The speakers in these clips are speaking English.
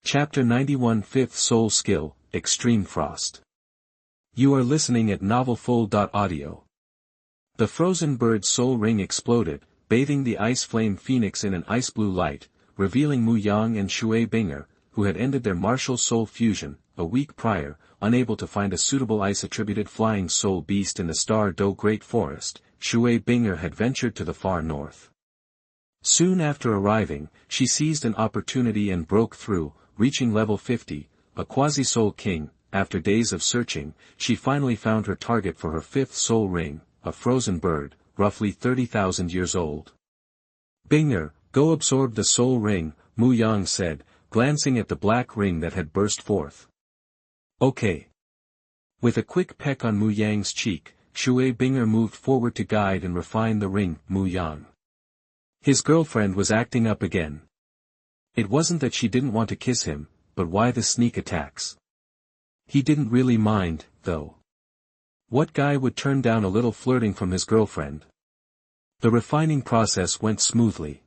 Chapter 91 Fifth Soul Skill, Extreme Frost. You are listening at novelfull.audio. The frozen bird's soul ring exploded, bathing the ice flame phoenix in an ice blue light, revealing Mu Yang and Shui Bing'er, who had ended their martial soul fusion, a week prior, unable to find a suitable ice-attributed flying soul beast in the Star Do Great Forest. Shui Bing'er had ventured to the far north. Soon after arriving, she seized an opportunity and broke through, reaching level 50, a quasi-soul king. After days of searching, she finally found her target for her fifth soul ring, a frozen bird, roughly 30,000 years old. Bing'er, go absorb the soul ring, Mu Yang said, glancing at the black ring that had burst forth. Okay. With a quick peck on Mu Yang's cheek, Shui Bing'er moved forward to guide and refine the ring, Mu Yang. His girlfriend was acting up again. It wasn't that she didn't want to kiss him, but why the sneak attacks? He didn't really mind, though. What guy would turn down a little flirting from his girlfriend? The refining process went smoothly.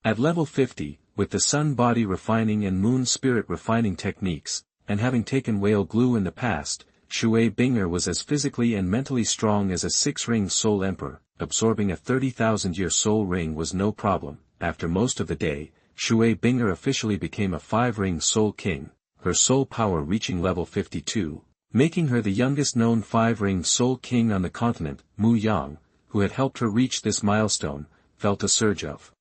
At level 50, with the sun body refining and moon spirit refining techniques, and having taken whale glue in the past, Shui Bing'er was as physically and mentally strong as a six-ring soul emperor. Absorbing a 30,000-year soul ring was no problem. After most of the day, Shui Bing'er officially became a five-ring soul king, her soul power reaching level 52, making her the youngest known five-ring soul king on the continent. Mu Yang, who had helped her reach this milestone, felt a surge of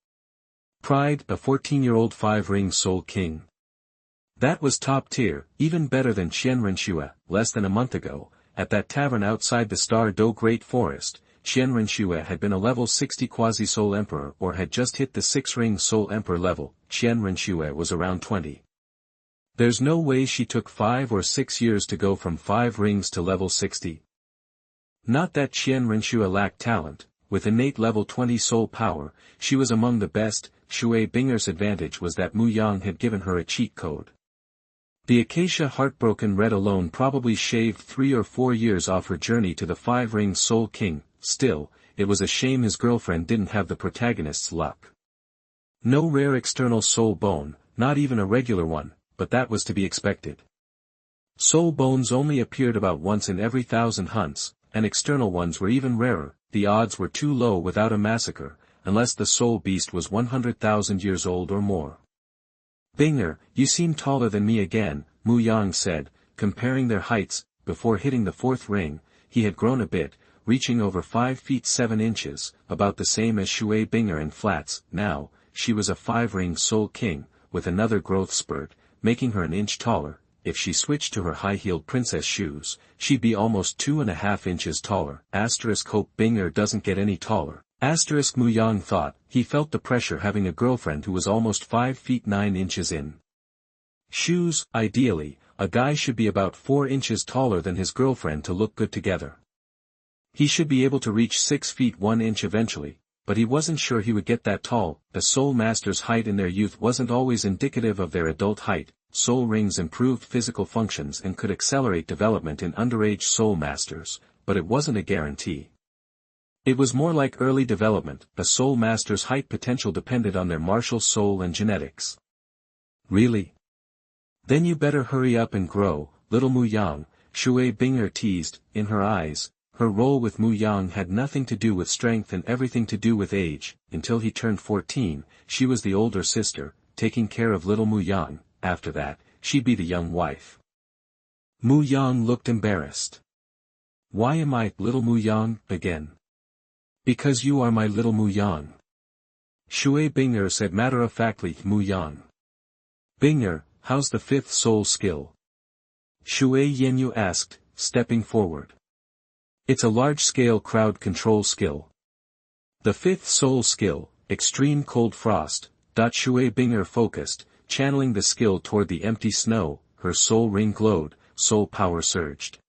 pride. A 14-year-old five-ring soul king. That was top tier, even better than Qian Renxue. Less than a month ago, at that tavern outside the Star Do Great Forest, Qian Renxue had been a level 60 quasi-soul emperor or had just hit the six-ring soul emperor level. Qian Renxue was around 20. There's no way she took 5 or 6 years to go from 5 rings to level 60. Not that Qian Renxue lacked talent, with innate level 20 soul power, she was among the best. Shui Bing'er's advantage was that Mu Yang had given her a cheat code. The Acacia Heartbroken Red alone probably shaved 3 or 4 years off her journey to the five-ring soul king. Still, it was a shame his girlfriend didn't have the protagonist's luck. No rare external soul bone, not even a regular one, but that was to be expected. Soul bones only appeared about once in every 1,000 hunts, and external ones were even rarer. The odds were too low without a massacre, unless the soul beast was 100,000 years old or more. Bing'er, you seem taller than me again, Mu Yang said, comparing their heights. Before hitting the fourth ring, he had grown a bit, reaching over 5 feet 7 inches, about the same as Shui Bing'er in flats. Now, she was a five-ring soul king, with another growth spurt, making her an inch taller. If she switched to her high-heeled princess shoes, she'd be almost 2.5 inches taller. Hope Bing'er doesn't get any taller. Mu Yang thought. He felt the pressure having a girlfriend who was almost 5 feet 9 inches in shoes. Ideally, a guy should be about 4 inches taller than his girlfriend to look good together. He should be able to reach 6 feet 1 inch eventually, but he wasn't sure he would get that tall. The soul master's height in their youth wasn't always indicative of their adult height. Soul rings improved physical functions and could accelerate development in underage soul masters, but it wasn't a guarantee. It was more like early development. A soul master's height potential depended on their martial soul and genetics. Really? Then you better hurry up and grow, little Mu Yang, Shui Bing'er teased. In her eyes, her role with Mu Yang had nothing to do with strength and everything to do with age. Until he turned 14, she was the older sister, taking care of little Mu Yang. After that, she'd be the young wife. Mu Yang looked embarrassed. Why am I little Mu Yang again? Because you are my little Mu Yang. Shui Bing'er said matter-of-factly. Mu Yang. Bing'er, how's the fifth soul skill? Shui Yenyu asked, stepping forward. It's a large-scale crowd control skill. The fifth soul skill, Extreme Cold Frost. Shui Bing'er focused, channeling the skill toward the empty snow. Her soul ring glowed, soul power surged.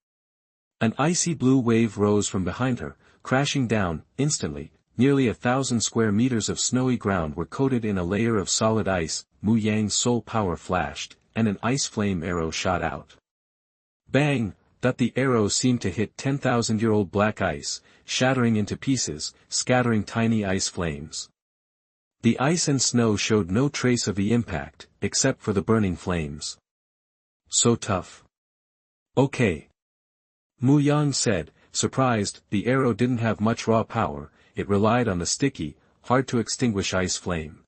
An icy blue wave rose from behind her, crashing down. Instantly, nearly 1,000 square meters of snowy ground were coated in a layer of solid ice. Mu Yang's soul power flashed, and an ice flame arrow shot out. Bang! The arrow seemed to hit 10,000-year-old black ice, shattering into pieces, scattering tiny ice flames. The ice and snow showed no trace of the impact, except for the burning flames. So tough. Okay. Mu Yang said, surprised. The arrow didn't have much raw power, it relied on the sticky, hard-to-extinguish ice flame.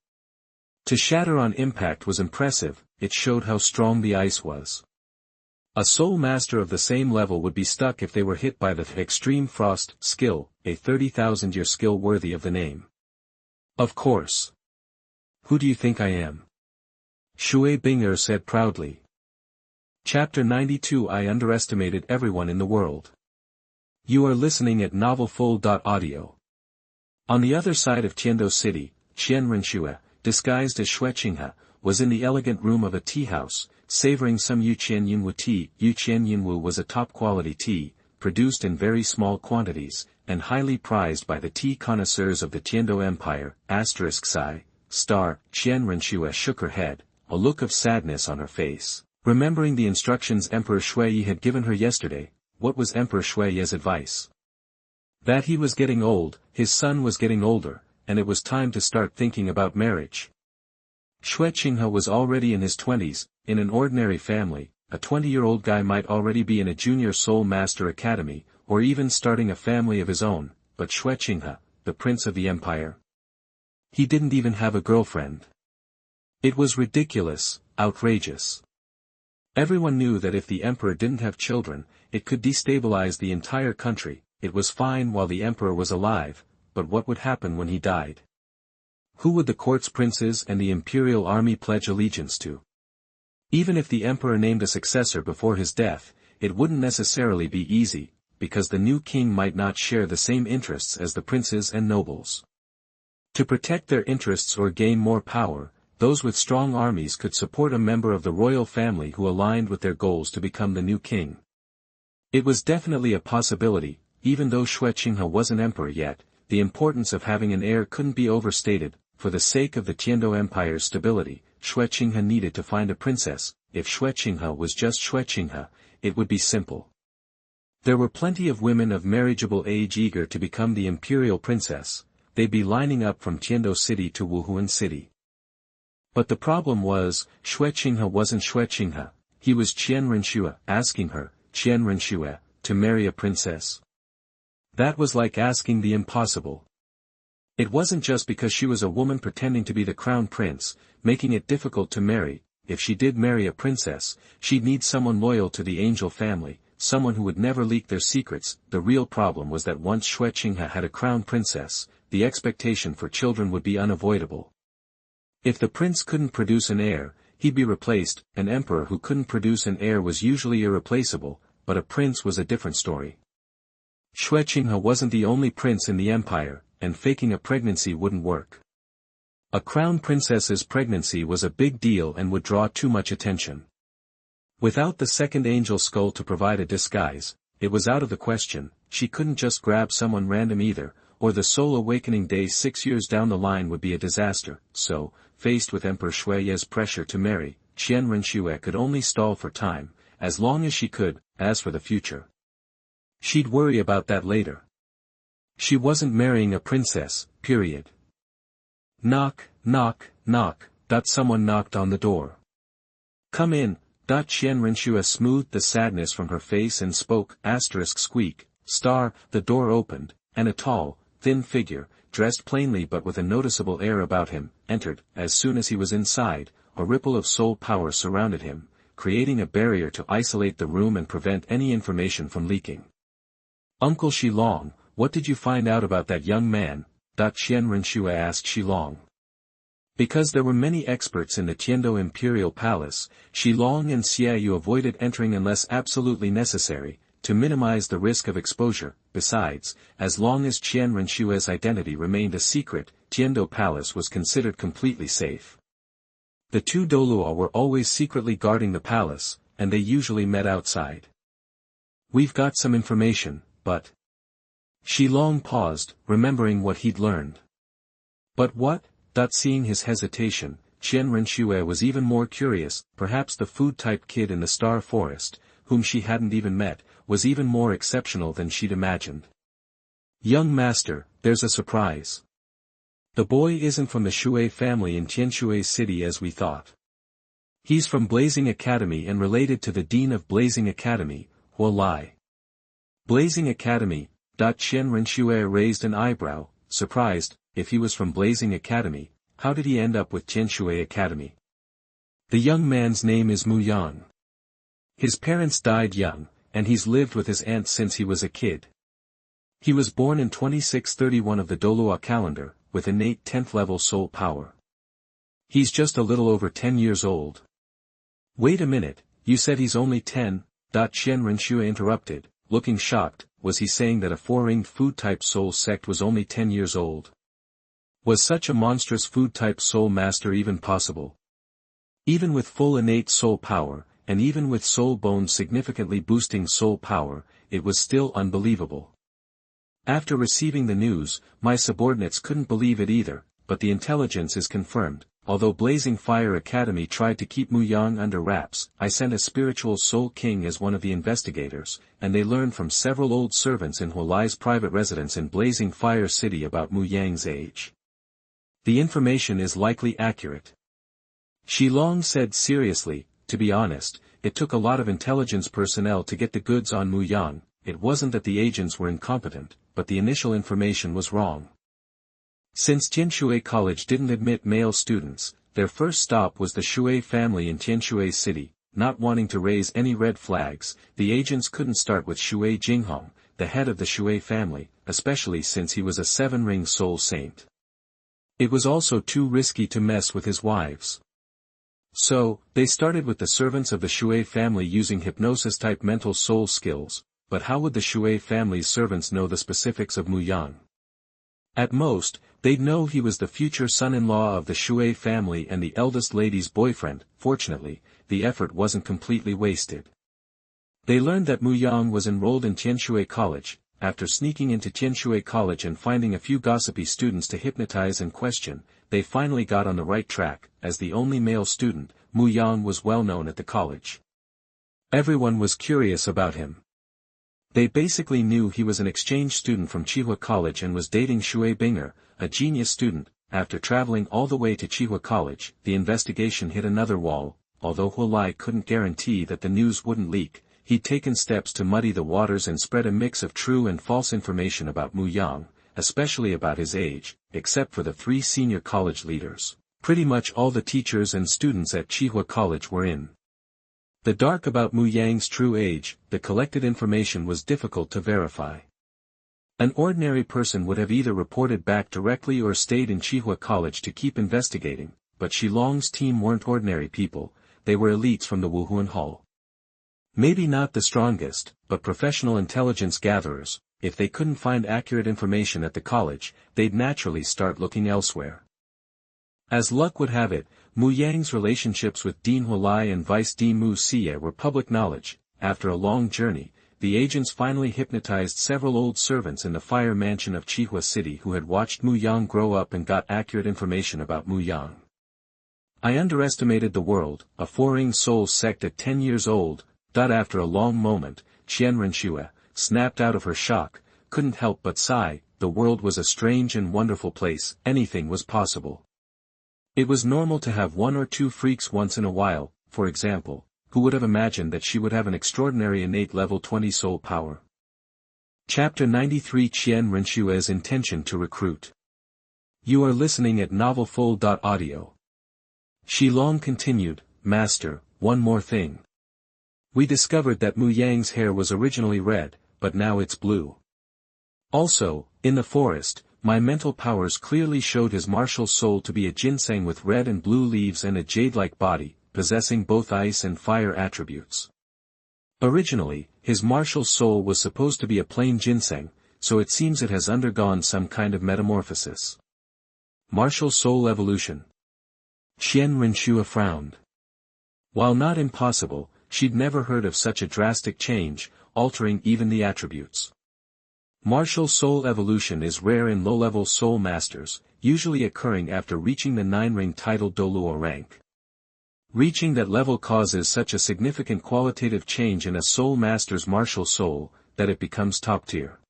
To shatter on impact was impressive, it showed how strong the ice was. A soul master of the same level would be stuck if they were hit by the extreme frost skill, a 30,000-year skill worthy of the name. Of course. Who do you think I am? Shui Bing'er said proudly. Chapter 92. I underestimated everyone in the world. You are listening at NovelFull.audio. On the other side of Tiando City, Qian Renxue, disguised as Shui Bing'er, was in the elegant room of a tea house, savoring some Yuqian Yunwu tea. Yuqian Yunwu was a top-quality tea, produced in very small quantities, and highly prized by the tea connoisseurs of the Tiando Empire. *Psi, star, Qian Renxue shook her head, a look of sadness on her face, remembering the instructions Emperor Shui had given her yesterday. What was Emperor Shui's advice? That he was getting old, his son was getting older, and it was time to start thinking about marriage. Shui Bing'er was already in his 20s, in an ordinary family. A 20-year-old guy might already be in a junior soul master academy, or even starting a family of his own, but Shui Bing'er, the prince of the empire? He didn't even have a girlfriend. It was ridiculous, outrageous. Everyone knew that if the emperor didn't have children, it could destabilize the entire country. It was fine while the emperor was alive, but what would happen when he died? Who would the court's princes and the imperial army pledge allegiance to? Even if the emperor named a successor before his death, it wouldn't necessarily be easy, because the new king might not share the same interests as the princes and nobles. To protect their interests or gain more power, those with strong armies could support a member of the royal family who aligned with their goals to become the new king. It was definitely a possibility, even though Shui Bing'er wasn't emperor yet. The importance of having an heir couldn't be overstated. For the sake of the Tiando Empire's stability, Shui Bing'er needed to find a princess. If Shui Bing'er was just Shui Bing'er, it would be simple. There were plenty of women of marriageable age eager to become the imperial princess. They'd be lining up from Tiando City to Wuhu City. But the problem was, Shui Bing'er wasn't Shui Bing'er, he was Qian Renxue. Asking her, Qian Renxue, to marry a princess. That was like asking the impossible. It wasn't just because she was a woman pretending to be the crown prince, making it difficult to marry. If she did marry a princess, she'd need someone loyal to the angel family, someone who would never leak their secrets. The real problem was that once Shui Bing'er had a crown princess, the expectation for children would be unavoidable. If the prince couldn't produce an heir, he'd be replaced. An emperor who couldn't produce an heir was usually irreplaceable, but a prince was a different story. Shui Bing'er wasn't the only prince in the empire, and faking a pregnancy wouldn't work. A crown princess's pregnancy was a big deal and would draw too much attention. Without the second angel skull to provide a disguise, it was out of the question. She couldn't just grab someone random either, or the soul awakening day 6 years down the line would be a disaster. So, faced with Emperor Shui's pressure to marry, Qian Renxue could only stall for time, as long as she could. As for the future, she'd worry about that later. She wasn't marrying a princess, period. Knock, knock, knock. Someone knocked on the door. Come in. Qian Renxue smoothed the sadness from her face and spoke. Squeak, star. The door opened, and a tall, thin figure, dressed plainly but with a noticeable air about him, entered. As soon as he was inside, a ripple of soul power surrounded him, creating a barrier to isolate the room and prevent any information from leaking. Uncle Shilong, what did you find out about that young man? Qian Renxue asked Shilong. Because there were many experts in the Tiando Imperial Palace, Shilong and Xiaoyu avoided entering unless absolutely necessary, to minimize the risk of exposure. Besides, as long as Qian Renxue's identity remained a secret, Tiando Palace was considered completely safe. The two Douluo were always secretly guarding the palace, and they usually met outside. We've got some information, but... Shilong paused, remembering what he'd learned. But what? Seeing his hesitation, Qian Renxue was even more curious. Perhaps the food-type kid in the Star Forest, whom she hadn't even met, was even more exceptional than she'd imagined. Young master, there's a surprise. The boy isn't from the Shui family in Qianxue City as we thought. He's from Blazing Academy and related to the Dean of Blazing Academy, Huo Lai. Blazing Academy. Qian Renxue raised an eyebrow, surprised. If he was from Blazing Academy, how did he end up with Qianxue Academy? The young man's name is Mu Yang. His parents died young, and he's lived with his aunt since he was a kid. He was born in 2631 of the Douluo calendar, with innate 10th level soul power. He's just a little over 10 years old. Wait a minute, you said he's only 10, Qian Renxue interrupted, looking shocked. Was he saying that a four-ringed food-type soul sect was only 10 years old? Was such a monstrous food-type soul master even possible? Even with full innate soul power, and even with soul bones significantly boosting soul power, it was still unbelievable. After receiving the news, my subordinates couldn't believe it either, but the intelligence is confirmed. Although Blazing Fire Academy tried to keep Mu Yang under wraps, I sent a spiritual soul king as one of the investigators, and they learned from several old servants in Huo Lai's private residence in Blazing Fire City about Mu Yang's age. The information is likely accurate. Shi Long said seriously. To be honest, it took a lot of intelligence personnel to get the goods on Mu Yang. It wasn't that the agents were incompetent, but the initial information was wrong. Since Qianxue College didn't admit male students, their first stop was the Shui family in Qianxue City. Not wanting to raise any red flags, the agents couldn't start with Shui Jinghong, the head of the Shui family, especially since he was a seven-ring soul saint. It was also too risky to mess with his wives. So, they started with the servants of the Shui family using hypnosis-type mental soul skills, but how would the Shui family's servants know the specifics of Mu Yang? At most, they'd know he was the future son-in-law of the Shui family and the eldest lady's boyfriend. Fortunately, the effort wasn't completely wasted. They learned that Mu Yang was enrolled in Qianxue College. After sneaking into Qianxue College and finding a few gossipy students to hypnotize and question, they finally got on the right track. As the only male student, Mu Yang was well known at the college. Everyone was curious about him. They basically knew he was an exchange student from Qihua College and was dating Shui Bing'er, a genius student. After traveling all the way to Qihua College, the investigation hit another wall. Although Huo Lai couldn't guarantee that the news wouldn't leak, he'd taken steps to muddy the waters and spread a mix of true and false information about Mu Yang, especially about his age. Except for the three senior college leaders, pretty much all the teachers and students at Qihua College were in the dark about Mu Yang's true age. The collected information was difficult to verify. An ordinary person would have either reported back directly or stayed in Qihua College to keep investigating, but Shi Long's team weren't ordinary people. They were elites from the Wuhu Hall. Maybe not the strongest, but professional intelligence gatherers. If they couldn't find accurate information at the college, they'd naturally start looking elsewhere. As luck would have it, Mu Yang's relationships with Dean Huo Lai and Vice Dean Mu Xie were public knowledge. After a long journey, the agents finally hypnotized several old servants in the fire mansion of Qihua City who had watched Mu Yang grow up and got accurate information about Mu Yang. I underestimated the world, a four-ring soul sect at 10 years old. After a long moment, Qian Renxue snapped out of her shock, couldn't help but sigh. The world was a strange and wonderful place. Anything was possible. It was normal to have one or two freaks once in a while. For example, who would have imagined that she would have an extraordinary innate level 20 soul power? Chapter 93 Qian Renshue's intention to recruit. You are listening at novelfull.audio. Shi Long continued, Master, one more thing. We discovered that Mu Yang's hair was originally red, but now it's blue. Also, in the forest, my mental powers clearly showed his martial soul to be a ginseng with red and blue leaves and a jade-like body, possessing both ice and fire attributes. Originally, his martial soul was supposed to be a plain ginseng, so it seems it has undergone some kind of metamorphosis. Martial soul evolution. Qian Renxue frowned. While not impossible, she'd never heard of such a drastic change, altering even the attributes. Martial soul evolution is rare in low-level soul masters, usually occurring after reaching the 9-ring title Douluo rank. Reaching that level causes such a significant qualitative change in a soul master's martial soul, that it becomes top tier.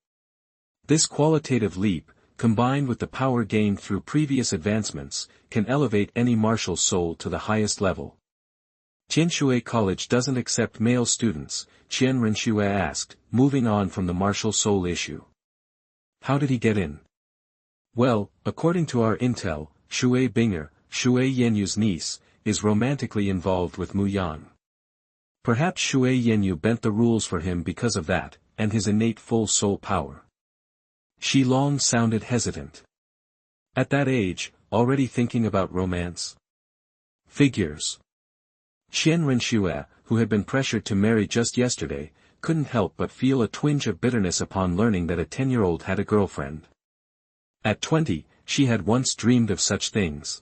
This qualitative leap, combined with the power gained through previous advancements, can elevate any martial soul to the highest level. Renxue College doesn't accept male students, Qian Renxue asked, moving on from the martial soul issue. How did he get in? Well, according to our intel, Shui Bing'er, Shui Yenyu's niece, is romantically involved with Mu Yang. Perhaps Shui Yenyu bent the rules for him because of that, and his innate full soul power. Shi Long sounded hesitant. At that age, already thinking about romance? Figures. Qian Renxue, who had been pressured to marry just yesterday, couldn't help but feel a twinge of bitterness upon learning that a 10-year-old had a girlfriend. At 20, she had once dreamed of such things.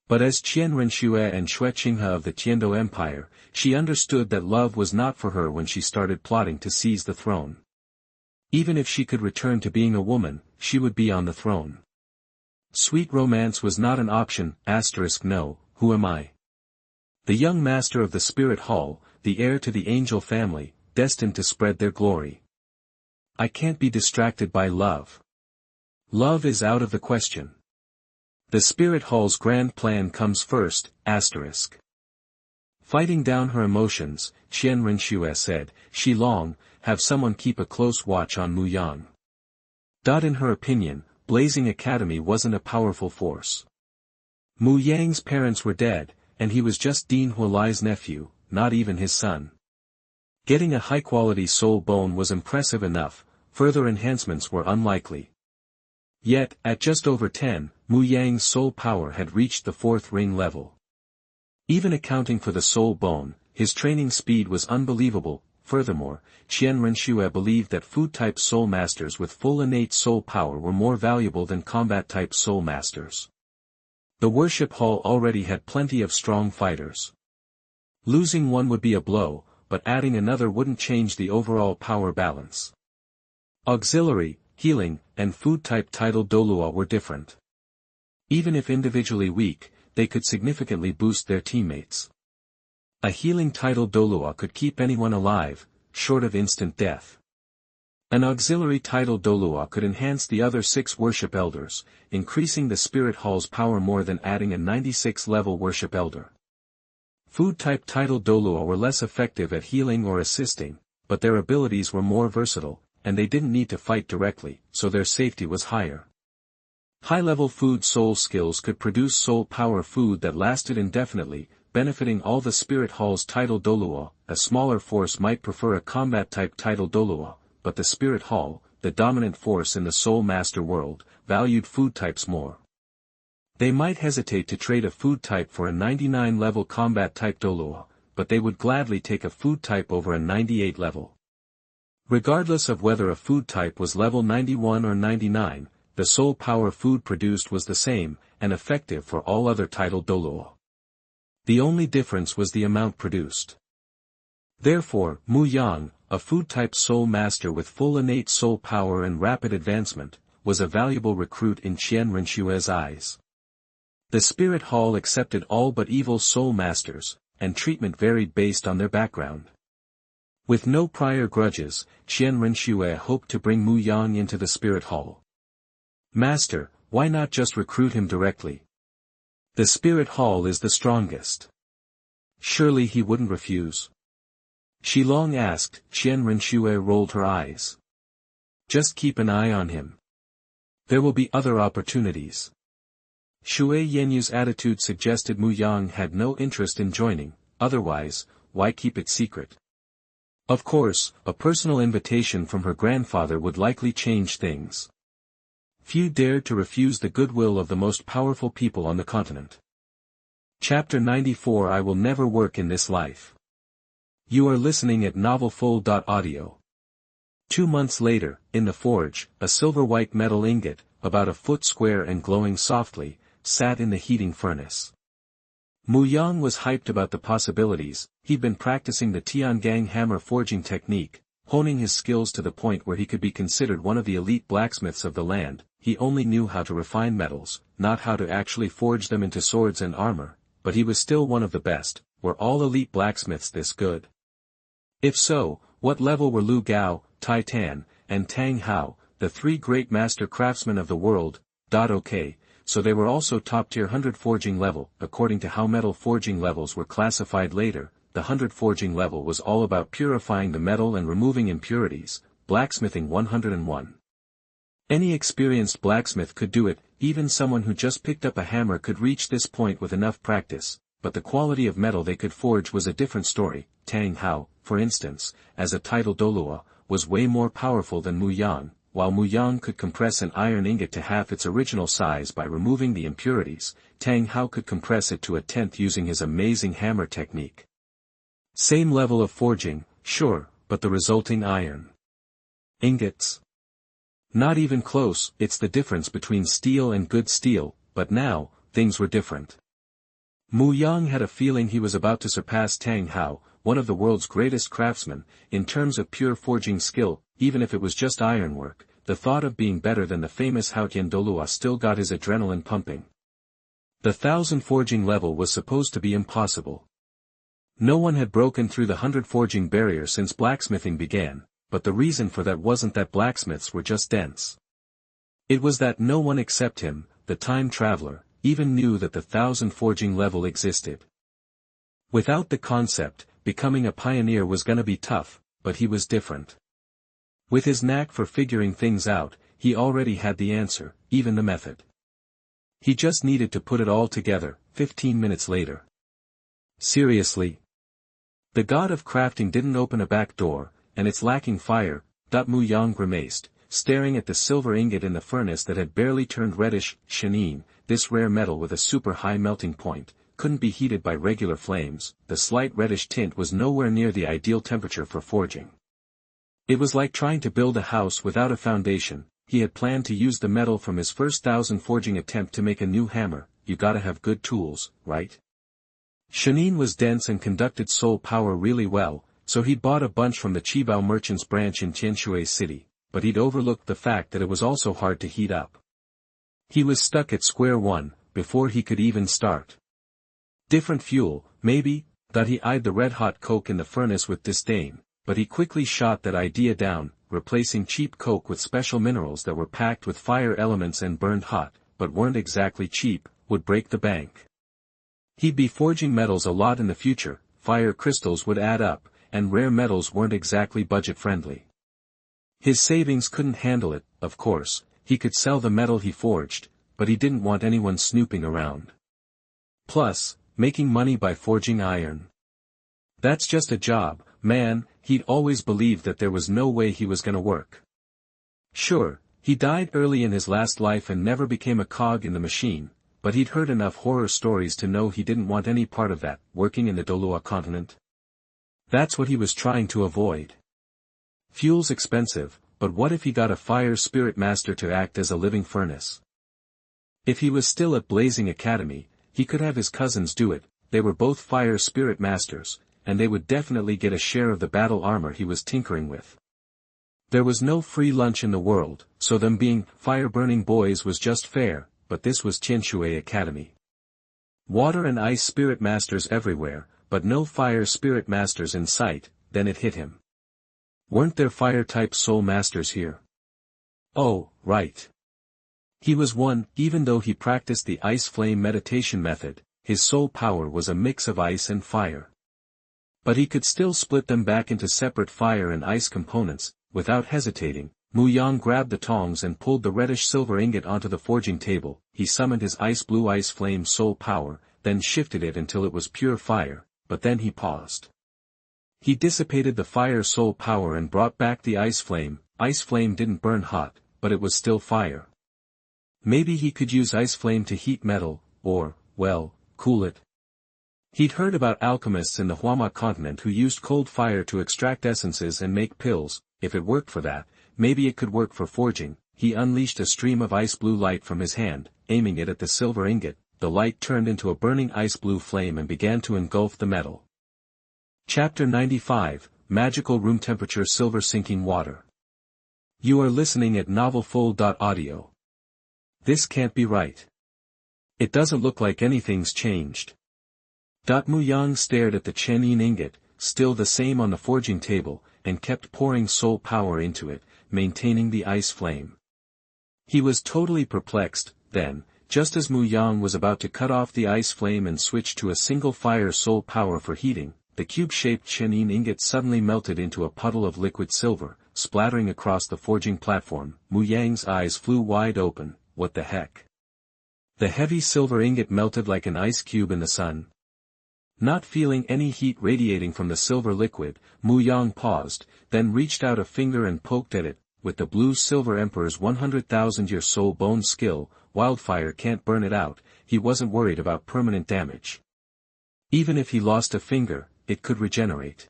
But as Qian Renxue and Xue Qinghe of the Tiando Empire, she understood that love was not for her when she started plotting to seize the throne. Even if she could return to being a woman, she would be on the throne. Sweet romance was not an option, no, who am I? The young master of the Spirit Hall, the heir to the angel family, destined to spread their glory. I can't be distracted by love. Love is out of the question. The Spirit Hall's grand plan comes first, Fighting down her emotions, Qian Renxue said, Shi Long, have someone keep a close watch on Mu Yang. In her opinion, Blazing Academy wasn't a powerful force. Mu Yang's parents were dead, and he was just Dean Hualai's nephew, not even his son. Getting a high-quality soul bone was impressive enough, further enhancements were unlikely. Yet, at just over 10, Mu Yang's soul power had reached the 4th ring level. Even accounting for the soul bone, his training speed was unbelievable. Furthermore, Qian Renxue believed that food-type soul masters with full innate soul power were more valuable than combat-type soul masters. The worship hall already had plenty of strong fighters. Losing one would be a blow, but adding another wouldn't change the overall power balance. Auxiliary, healing, and food-type title Douluo were different. Even if individually weak, they could significantly boost their teammates. A healing title Douluo could keep anyone alive, short of instant death. An auxiliary title Douluo could enhance the other 6 worship elders, increasing the Spirit Hall's power more than adding a 96-level worship elder. Food-type title Douluo were less effective at healing or assisting, but their abilities were more versatile, and they didn't need to fight directly, so their safety was higher. High-level food soul skills could produce soul power food that lasted indefinitely, benefiting all the Spirit Hall's title Douluo. A smaller force might prefer a combat-type title Douluo, but the Spirit Hall, the dominant force in the Soul Master world, valued food types more. They might hesitate to trade a food type for a 99-level combat-type Douluo, but they would gladly take a food type over a 98 level. Regardless of whether a food type was level 91 or 99, the soul power food produced was the same, and effective for all other title Douluo. The only difference was the amount produced. Therefore, Mu Yang, a food-type soul master with full innate soul power and rapid advancement, was a valuable recruit in Qian Renxue's eyes. The Spirit Hall accepted all but evil soul masters, and treatment varied based on their background. With no prior grudges, Qian Renxue hoped to bring Mu Yang into the Spirit Hall. Master, why not just recruit him directly? The Spirit Hall is the strongest. Surely he wouldn't refuse. Shi Long asked. Qian Renxue rolled her eyes. Just keep an eye on him. There will be other opportunities. Shui Yenyu's attitude suggested Mu Yang had no interest in joining, otherwise, why keep it secret? Of course, a personal invitation from her grandfather would likely change things. Few dared to refuse the goodwill of the most powerful people on the continent. Chapter 94 I Will Never Work in This Life. You are listening at NovelFull.audio. 2 months later, in the forge, a silver-white metal ingot, about a foot square and glowing softly, sat in the heating furnace. Mu Yang was hyped about the possibilities. He'd been practicing the Tiangang hammer forging technique, honing his skills to the point where he could be considered one of the elite blacksmiths of the land. He only knew how to refine metals, not how to actually forge them into swords and armor, but he was still one of the best. Were all elite blacksmiths this good? If so, what level were Lu Gao, Tai Tan, and Tang Hao, the three great master craftsmen of the world. Okay, so they were also top-tier 100 forging level. According to how metal forging levels were classified later, the 100 forging level was all about purifying the metal and removing impurities, blacksmithing 101. Any experienced blacksmith could do it, even someone who just picked up a hammer could reach this point with enough practice, but the quality of metal they could forge was a different story. Tang Hao, for instance, as a title Douluo, was way more powerful than Mu Yang. While Mu Yang could compress an iron ingot to half its original size by removing the impurities, Tang Hao could compress it to a tenth using his amazing hammer technique. Same level of forging, sure, but the resulting iron ingots? Not even close. It's the difference between steel and good steel, but now, things were different. Mu Yang had a feeling he was about to surpass Tang Hao, one of the world's greatest craftsmen, in terms of pure forging skill, even if it was just ironwork. The thought of being better than the famous Haotian Douluo still got his adrenaline pumping. The 1000 forging level was supposed to be impossible. No one had broken through the 100 forging barrier since blacksmithing began, but the reason for that wasn't that blacksmiths were just dense. It was that no one except him, the time traveler, even knew that the 1000 forging level existed. Without the concept, becoming a pioneer was gonna be tough, but he was different. With his knack for figuring things out, he already had the answer, even the method. He just needed to put it all together. 15 minutes later. Seriously? The god of crafting didn't open a back door, and it's lacking fire. Mu Yang grimaced, staring at the silver ingot in the furnace that had barely turned reddish. Shenin, this rare metal with a super high melting point, couldn't be heated by regular flames. The slight reddish tint was nowhere near the ideal temperature for forging. It was like trying to build a house without a foundation. He had planned to use the metal from his first 1000 forging attempt to make a new hammer. You gotta have good tools, right? Shenin was dense and conducted soul power really well, so he'd bought a bunch from the Qibao merchants branch in Tianshui city, but he'd overlooked the fact that it was also hard to heat up. He was stuck at square one, before he could even start. Different fuel, maybe. He eyed the red-hot coke in the furnace with disdain, but he quickly shot that idea down. Replacing cheap coke with special minerals that were packed with fire elements and burned hot, but weren't exactly cheap, would break the bank. He'd be forging metals a lot in the future. Fire crystals would add up, and rare metals weren't exactly budget-friendly. His savings couldn't handle it. Of course, he could sell the metal he forged, but he didn't want anyone snooping around. Plus, making money by forging iron. That's just a job, man. He'd always believed that there was no way he was gonna work. Sure, he died early in his last life and never became a cog in the machine, but he'd heard enough horror stories to know he didn't want any part of that, working in the Douluo continent. That's what he was trying to avoid. Fuel's expensive, but what if he got a fire spirit master to act as a living furnace? If he was still at Blazing Academy, he could have his cousins do it. They were both fire spirit masters, and they would definitely get a share of the battle armor he was tinkering with. There was no free lunch in the world, so them being fire-burning boys was just fair, but this was Tianshui Academy. Water and ice spirit masters everywhere, but no fire spirit masters in sight. Then it hit him. Weren't there fire-type soul masters here? Oh, right. He was one. Even though he practiced the ice flame meditation method, his soul power was a mix of ice and fire. But he could still split them back into separate fire and ice components. Without hesitating, Mu Yang grabbed the tongs and pulled the reddish silver ingot onto the forging table. He summoned his ice-blue ice flame soul power, then shifted it until it was pure fire, but then he paused. He dissipated the fire soul power and brought back the ice flame. Ice flame didn't burn hot, but it was still fire. Maybe he could use ice flame to heat metal, or, well, cool it. He'd heard about alchemists in the Huama continent who used cold fire to extract essences and make pills. If it worked for that, maybe it could work for forging. He unleashed a stream of ice-blue light from his hand, aiming it at the silver ingot. The light turned into a burning ice-blue flame and began to engulf the metal. Chapter 95, Magical Room Temperature Silver Sinking Water. You are listening at novelfull.audio. This can't be right. It doesn't look like anything's changed. Mu Yang stared at the Chenin ingot, still the same on the forging table. and kept pouring soul power into it, maintaining the ice flame. He was totally perplexed, then, just as Mu Yang was about to cut off the ice flame and switch to a single fire soul power for heating, the cube-shaped Qian ingot suddenly melted into a puddle of liquid silver, splattering across the forging platform. Mu Yang's eyes flew wide open. What the heck? The heavy silver ingot melted like an ice cube in the sun. Not feeling any heat radiating from the silver liquid, Mu Yang paused, then reached out a finger and poked at it. With the blue silver emperor's 100,000-year soul bone skill, wildfire can't burn it out. He wasn't worried about permanent damage. Even if he lost a finger, it could regenerate.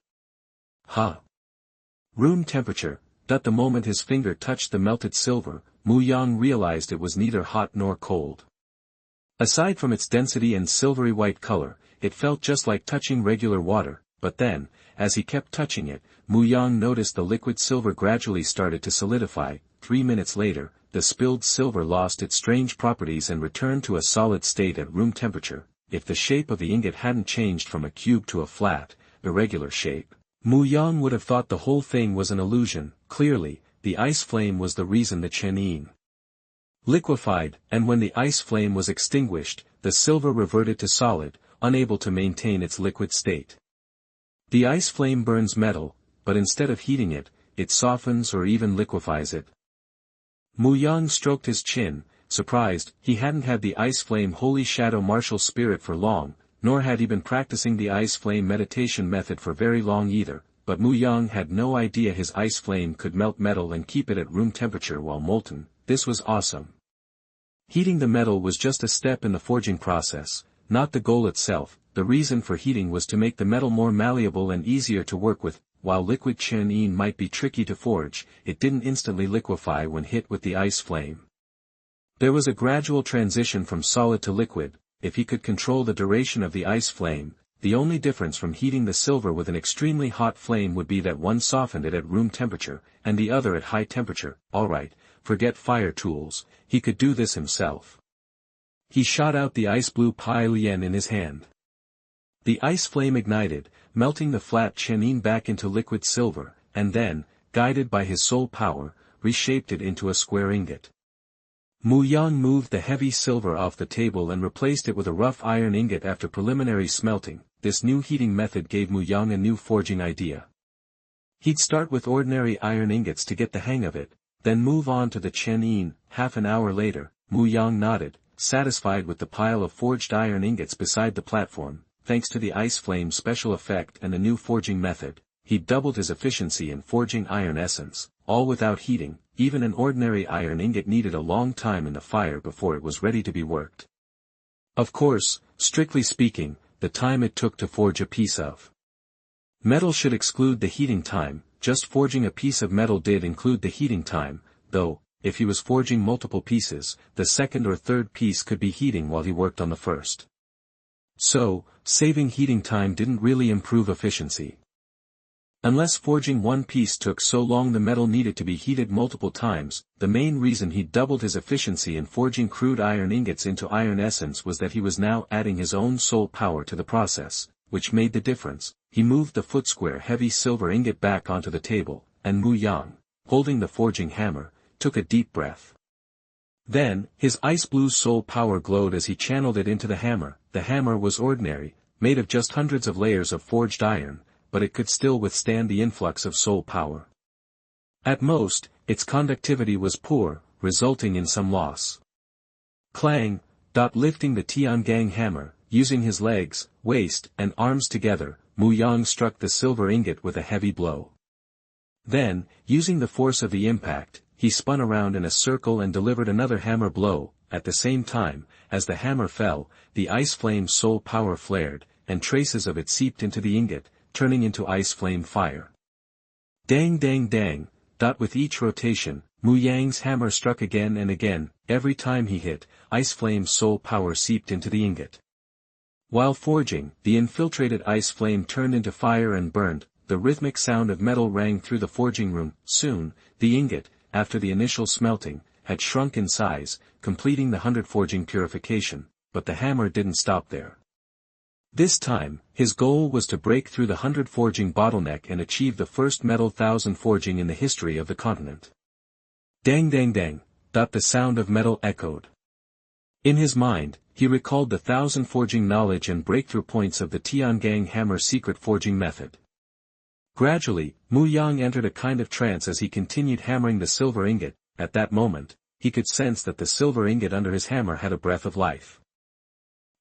Room temperature. The moment his finger touched the melted silver, Mu Yang realized it was neither hot nor cold. Aside from its density and silvery white color, it felt just like touching regular water, but then, as he kept touching it, Mu Yang noticed the liquid silver gradually started to solidify. 3 minutes later, the spilled silver lost its strange properties and returned to a solid state at room temperature. If the shape of the ingot hadn't changed from a cube to a flat, irregular shape, Mu Yang would have thought the whole thing was an illusion. Clearly, the ice flame was the reason the Qian liquefied, and when the ice flame was extinguished, the silver reverted to solid, unable to maintain its liquid state. The ice flame burns metal, but instead of heating it, it softens or even liquefies it. Mu Yang stroked his chin, surprised. He hadn't had the ice flame holy shadow martial spirit for long, nor had he been practicing the ice flame meditation method for very long either, but Mu Yang had no idea his ice flame could melt metal and keep it at room temperature while molten. This was awesome. Heating the metal was just a step in the forging process, not the goal itself. The reason for heating was to make the metal more malleable and easier to work with. While liquid Qian might be tricky to forge, it didn't instantly liquefy when hit with the ice flame. There was a gradual transition from solid to liquid. If he could control the duration of the ice flame, the only difference from heating the silver with an extremely hot flame would be that one softened it at room temperature, and the other at high temperature. Alright, forget fire tools, he could do this himself. He shot out the ice blue Pai Lian in his hand. The ice flame ignited, melting the flat Qian back into liquid silver, and then, guided by his soul power, reshaped it into a square ingot. Mu Yang moved the heavy silver off the table and replaced it with a rough iron ingot after preliminary smelting. This new heating method gave Mu Yang a new forging idea. He'd start with ordinary iron ingots to get the hang of it, then move on to the Qian. Half an hour later, Mu Yang nodded, satisfied with the pile of forged iron ingots beside the platform. Thanks to the ice flame special effect and the new forging method, he'd doubled his efficiency in forging iron essence, all without heating. Even an ordinary iron ingot needed a long time in the fire before it was ready to be worked. Of course, strictly speaking, the time it took to forge a piece of metal should exclude the heating time. Just forging a piece of metal did include the heating time, though, if he was forging multiple pieces, the second or third piece could be heating while he worked on the first. So, saving heating time didn't really improve efficiency. Unless forging one piece took so long the metal needed to be heated multiple times. The main reason he doubled his efficiency in forging crude iron ingots into iron essence was that he was now adding his own soul power to the process, which made the difference. He moved the foot-square heavy silver ingot back onto the table, and Mu Yang, holding the forging hammer, took a deep breath. Then, his ice blue soul power glowed as he channeled it into the hammer. The hammer was ordinary, made of just hundreds of layers of forged iron, but it could still withstand the influx of soul power. At most, its conductivity was poor, resulting in some loss. Clang! Lifting the Tiangang hammer, using his legs, waist, and arms together, Mu Yang struck the silver ingot with a heavy blow. Then, using the force of the impact, he spun around in a circle and delivered another hammer blow. At the same time, as the hammer fell, the ice flame soul power flared, and traces of it seeped into the ingot, turning into ice flame fire. Dang dang dang! With each rotation, Mu Yang's hammer struck again and again. Every time he hit, ice flame soul power seeped into the ingot. While forging, the infiltrated ice flame turned into fire and burned. The rhythmic sound of metal rang through the forging room. Soon, the ingot, after the initial smelting, had shrunk in size, completing the 100 forging purification, but the hammer didn't stop there. This time, his goal was to break through the 100 forging bottleneck and achieve the first metal 1000 forging in the history of the continent. Dang dang dang, the sound of metal echoed. In his mind, he recalled the 1000 forging knowledge and breakthrough points of the Tiangang hammer secret forging method. Gradually, Mu Yang entered a kind of trance as he continued hammering the silver ingot. At that moment, he could sense that the silver ingot under his hammer had a breath of life.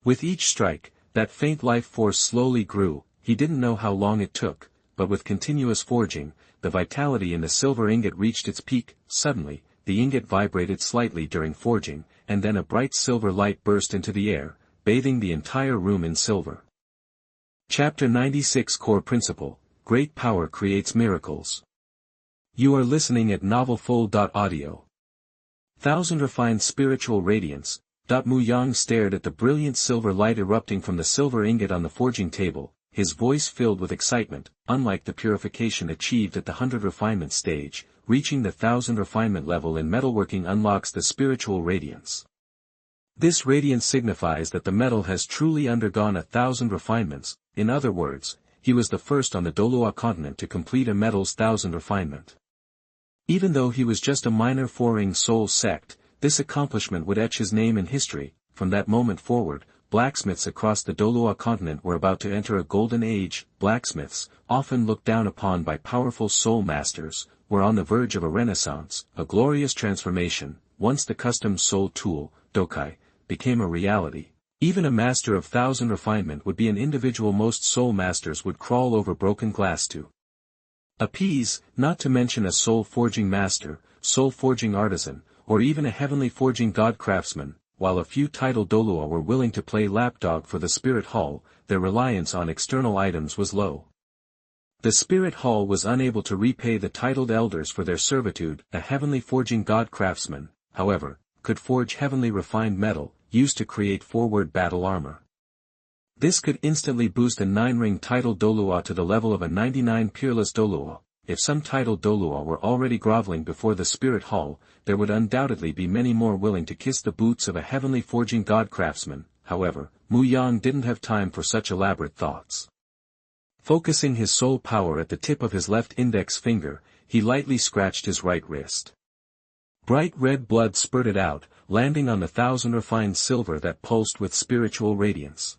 With each strike, that faint life force slowly grew. He didn't know how long it took, but with continuous forging, the vitality in the silver ingot reached its peak. Suddenly, the ingot vibrated slightly during forging, and then a bright silver light burst into the air, bathing the entire room in silver. Chapter 96 Core Principle: Great Power Creates Miracles. You are listening at NovelFull.audio. 1000 refined spiritual radiance. Mu Yang stared at the brilliant silver light erupting from the silver ingot on the forging table, his voice filled with excitement. Unlike the purification achieved at the 100 refinement stage, reaching the 1000 refinement level in metalworking unlocks the spiritual radiance. This radiance signifies that the metal has truly undergone 1000 refinements. In other words, he was the first on the Douluo continent to complete a metal's 1000 refinement. Even though he was just a minor foreign soul sect, this accomplishment would etch his name in history. From that moment forward, blacksmiths across the Douluo continent were about to enter a golden age. Blacksmiths, often looked down upon by powerful soul masters, were on the verge of a renaissance, a glorious transformation. Once the custom soul tool, dokai, became a reality, even a master of 1000 refinement would be an individual most soul masters would crawl over broken glass to appease, not to mention a soul forging master, soul forging artisan, or even a heavenly forging god craftsman. While a few titled Douluo were willing to play lapdog for the spirit hall, their reliance on external items was low. The spirit hall was unable to repay the titled elders for their servitude. A heavenly forging god craftsman, however, could forge heavenly refined metal, used to create forward battle armor. This could instantly boost a 9-ring titled Douluo to the level of a 99 peerless Douluo. If some titled Douluo were already groveling before the spirit hall, there would undoubtedly be many more willing to kiss the boots of a heavenly forging god craftsman. However, Mu Yang didn't have time for such elaborate thoughts. Focusing his soul power at the tip of his left index finger, he lightly scratched his right wrist. Bright red blood spurted out, landing on the 1000 refined silver that pulsed with spiritual radiance.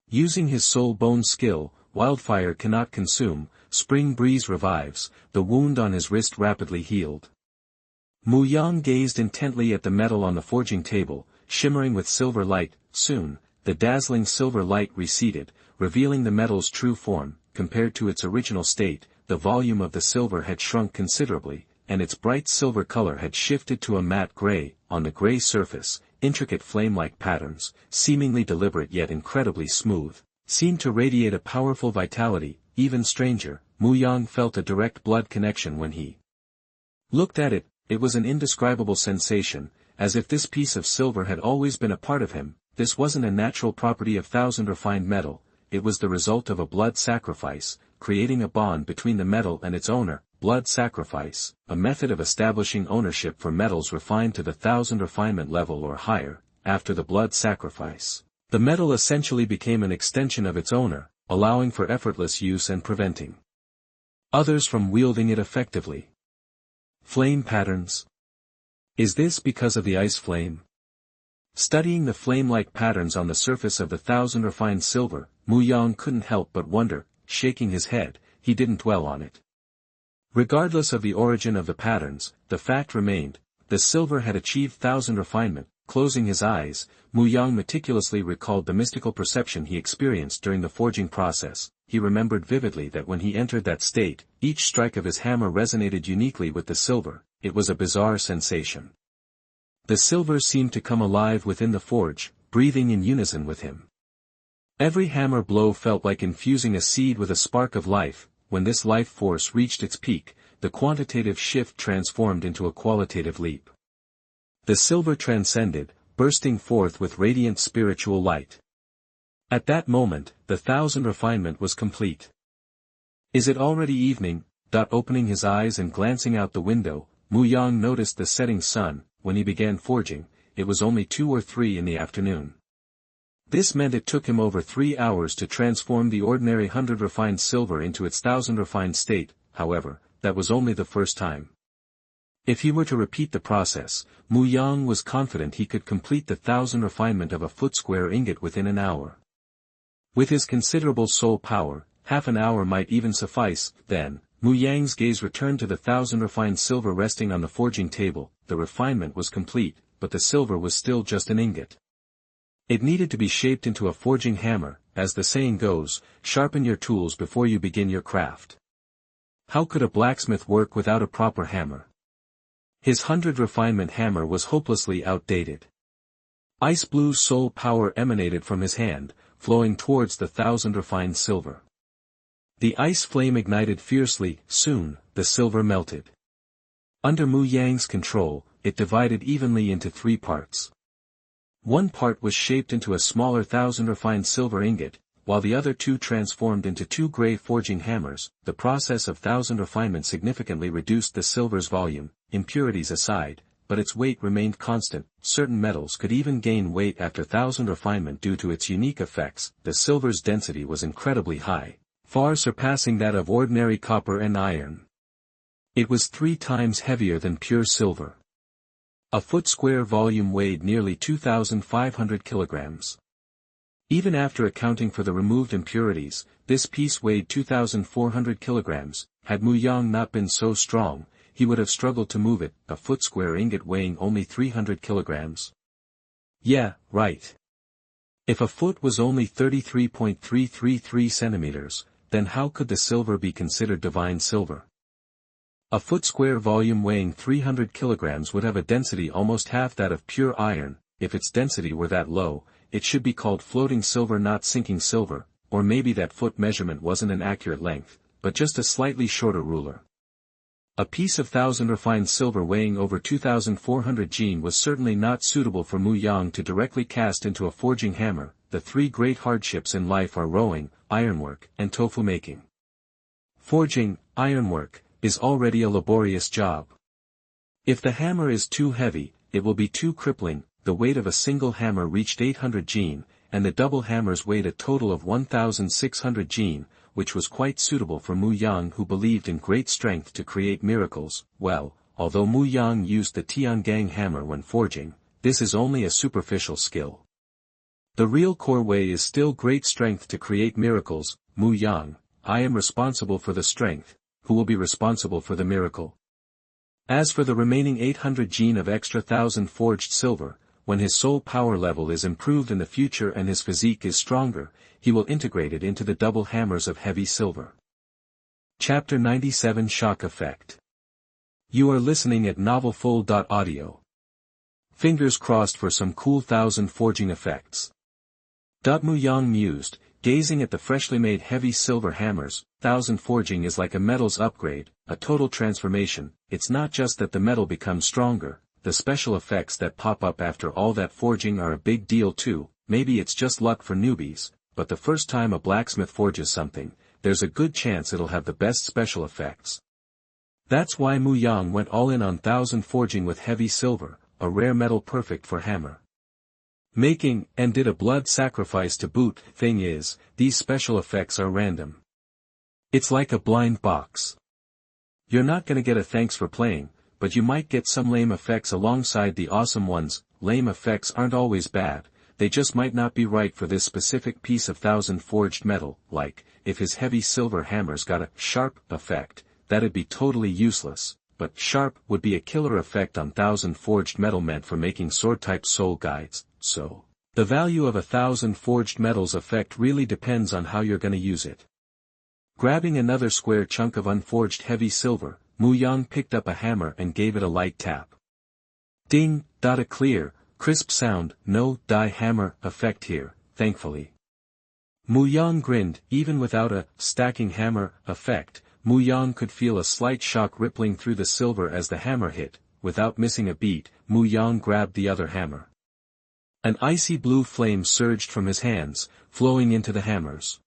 Using his soul bone skill, wildfire cannot consume, spring breeze revives. The wound on his wrist rapidly healed. Mu Yang gazed intently at the metal on the forging table, shimmering with silver light. Soon, the dazzling silver light receded, revealing the metal's true form. Compared to its original state, the volume of the silver had shrunk considerably, and its bright silver color had shifted to a matte gray. On the gray surface, intricate flame-like patterns, seemingly deliberate yet incredibly smooth, seemed to radiate a powerful vitality. Even stranger, Mu Yang felt a direct blood connection when he looked at it. It was an indescribable sensation, as if this piece of silver had always been a part of him. This wasn't a natural property of 1000 refined metal, it was the result of a blood sacrifice, creating a bond between the metal and its owner. Blood sacrifice, a method of establishing ownership for metals refined to the 1000 refinement level or higher. After the blood sacrifice, the metal essentially became an extension of its owner, allowing for effortless use and preventing others from wielding it effectively. Flame patterns. Is this because of the ice flame? Studying the flame-like patterns on the surface of the 1000 refined silver, Mu Yang couldn't help but wonder. Shaking his head, he didn't dwell on it. Regardless of the origin of the patterns, the fact remained, the silver had achieved 1000 refinement. Closing his eyes, Mu Yang meticulously recalled the mystical perception he experienced during the forging process. He remembered vividly that when he entered that state, each strike of his hammer resonated uniquely with the silver. It was a bizarre sensation. The silver seemed to come alive within the forge, breathing in unison with him. Every hammer blow felt like infusing a seed with a spark of life. When this life force reached its peak, the quantitative shift transformed into a qualitative leap. The silver transcended, bursting forth with radiant spiritual light. At that moment, the 1000 refinement was complete. Is it already evening? Opening his eyes and glancing out the window, Mu Yang noticed the setting sun. When he began forging, it was only 2 or 3 in the afternoon. This meant it took him over 3 hours to transform the ordinary 100 refined silver into its 1000 refined state. However, that was only the first time. If he were to repeat the process, Mu Yang was confident he could complete the 1000 refinement of a foot-square ingot within an hour. With his considerable soul power, half an hour might even suffice. Then, Mu Yang's gaze returned to the 1000 refined silver resting on the forging table. The refinement was complete, but the silver was still just an ingot. It needed to be shaped into a forging hammer. As the saying goes, sharpen your tools before you begin your craft. How could a blacksmith work without a proper hammer? His 100 refinement hammer was hopelessly outdated. Ice blue soul power emanated from his hand, flowing towards the 1000 refined silver. The ice flame ignited fiercely. Soon, the silver melted. Under Mu Yang's control, it divided evenly into 3 parts. One part was shaped into a smaller 1000 refined silver ingot, while the other 2 transformed into 2 gray forging hammers. The process of 1000 refinement significantly reduced the silver's volume, impurities aside, but its weight remained constant. Certain metals could even gain weight after 1000 refinement due to its unique effects. The silver's density was incredibly high, far surpassing that of ordinary copper and iron. It was 3 times heavier than pure silver. A foot-square volume weighed nearly 2,500 kilograms. Even after accounting for the removed impurities, this piece weighed 2,400 kilograms. Had Mu Yang not been so strong, he would have struggled to move it. A foot-square ingot weighing only 300 kilograms. Yeah, right. If a foot was only 33.333 centimeters, then how could the silver be considered divine silver? A foot-square volume weighing 300 kilograms would have a density almost half that of pure iron. If its density were that low, it should be called floating silver, not sinking silver, or maybe that foot measurement wasn't an accurate length, but just a slightly shorter ruler. A piece of 1000 refined silver weighing over 2,400 jin was certainly not suitable for Mu Yang to directly cast into a forging hammer. The 3 great hardships in life are rowing, ironwork, and tofu making. Forging, ironwork, is already a laborious job. If the hammer is too heavy, it will be too crippling. The weight of a single hammer reached 800 jin, and the double hammers weighed a total of 1,600 jin, which was quite suitable for Mu Yang, who believed in great strength to create miracles. Well, although Mu Yang used the Tiangang hammer when forging, this is only a superficial skill. The real core way is still great strength to create miracles. Mu Yang, I am responsible for the strength. Who will be responsible for the miracle? As for the remaining 800 jin of extra 1000 forged silver, when his soul power level is improved in the future and his physique is stronger, he will integrate it into the double hammers of heavy silver. Chapter 97 Shock Effect. You are listening at MaleProtagonist. Fingers crossed for some cool 1000 forging effects. Mu Yang mused, gazing at the freshly made heavy silver hammers. 1000 forging is like a metal's upgrade, a total transformation. It's not just that the metal becomes stronger, the special effects that pop up after all that forging are a big deal too. Maybe it's just luck for newbies, but the first time a blacksmith forges something, there's a good chance it'll have the best special effects. That's why Mu Yang went all in on 1000 forging with heavy silver, a rare metal perfect for hammer making, and did a blood sacrifice to boot. Thing is, these special effects are random. It's like a blind box. You're not gonna get a thanks for playing, but you might get some lame effects alongside the awesome ones. Lame effects aren't always bad, they just might not be right for this specific piece of 1000 forged metal. Like, if his heavy silver hammers got a sharp effect, that'd be totally useless, but sharp would be a killer effect on 1000 forged metal meant for making sword-type soul guides. So, the value of 1000 forged metal's effect really depends on how you're gonna use it. Grabbing another square chunk of unforged heavy silver, Mu Yang picked up a hammer and gave it a light tap. Ding, a clear, crisp sound. No die hammer effect here, thankfully. Mu Yang grinned. Even without a stacking hammer effect, Mu Yang could feel a slight shock rippling through the silver as the hammer hit. Without missing a beat, Mu Yang grabbed the other hammer. An icy blue flame surged from his hands, flowing into the hammers.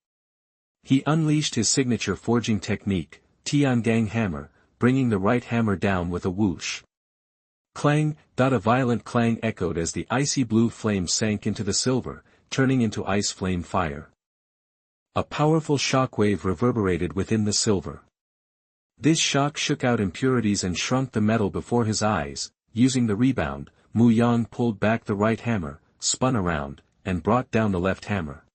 He unleashed his signature forging technique, Tiangang hammer, bringing the right hammer down with a whoosh. Clang, a violent clang echoed as the icy blue flame sank into the silver, turning into ice flame fire. A powerful shockwave reverberated within the silver. This shock shook out impurities and shrunk the metal before his eyes. Using the rebound, Mu Yang pulled back the right hammer, spun around, and brought down the left hammer.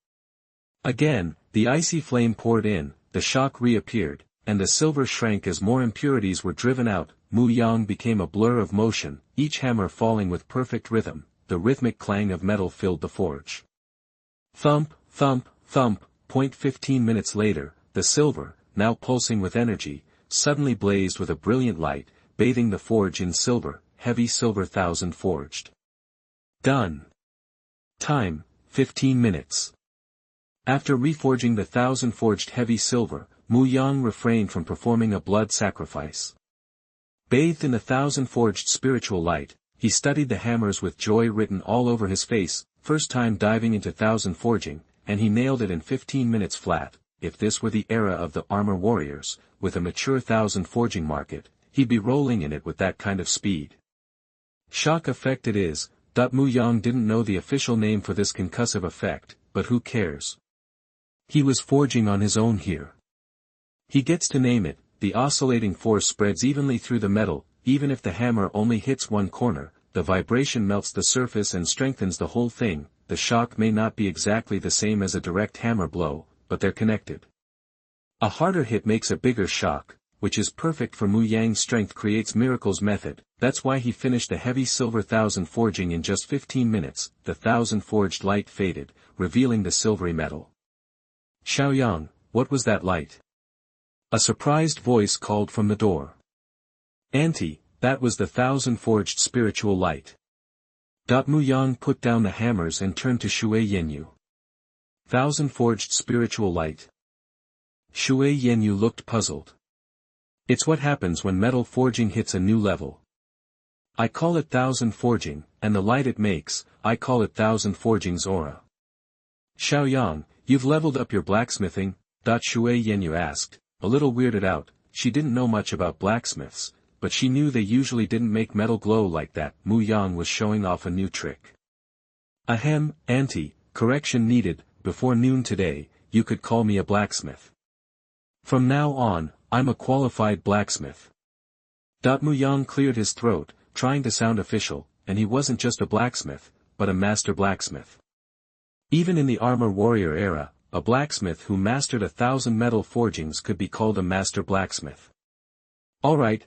Again, the icy flame poured in, the shock reappeared, and the silver shrank as more impurities were driven out. Mu Yang became a blur of motion, each hammer falling with perfect rhythm. The rhythmic clang of metal filled the forge. Thump, thump, thump. 15 minutes later, the silver, now pulsing with energy, suddenly blazed with a brilliant light, bathing the forge in silver, heavy silver 1000 forged. Done. Time, 15 minutes. After reforging the 1000 forged heavy silver, Mu Yang refrained from performing a blood sacrifice. Bathed in the 1000 forged spiritual light, he studied the hammers with joy written all over his face, first time diving into 1000 forging, and he nailed it in 15 minutes flat. If this were the era of the armor warriors, with a mature 1000 forging market, he'd be rolling in it with that kind of speed. Shock effect it is. Mu Yang didn't know the official name for this concussive effect, but who cares? He was forging on his own here. He gets to name it. The oscillating force spreads evenly through the metal, even if the hammer only hits one corner, the vibration melts the surface and strengthens the whole thing. The shock may not be exactly the same as a direct hammer blow, but they're connected. A harder hit makes a bigger shock, which is perfect for Mu Yang's strength creates miracles method. That's why he finished the heavy silver 1000 forging in just 15 minutes. The 1000 forged light faded, revealing the silvery metal. Xiaoyang, what was that light? A surprised voice called from the door. Auntie, that was the 1000 forged spiritual light. Mu Yang put down the hammers and turned to Shui Yenyu. 1000 forged spiritual light. Shui Yenyu looked puzzled. It's what happens when metal forging hits a new level. I call it 1000 forging, and the light it makes, I call it 1000 forging's aura. Xiaoyang, you've leveled up your blacksmithing? Shui Yenyu asked, a little weirded out. She didn't know much about blacksmiths, but she knew they usually didn't make metal glow like that. Mu Yang was showing off a new trick. Ahem, auntie, correction needed. Before noon today, you could call me a blacksmith. From now on, I'm a qualified blacksmith. Mu Yang cleared his throat, trying to sound official, and he wasn't just a blacksmith, but a master blacksmith. Even in the armor warrior era, a blacksmith who mastered 1000 metal forgings could be called a master blacksmith. Alright,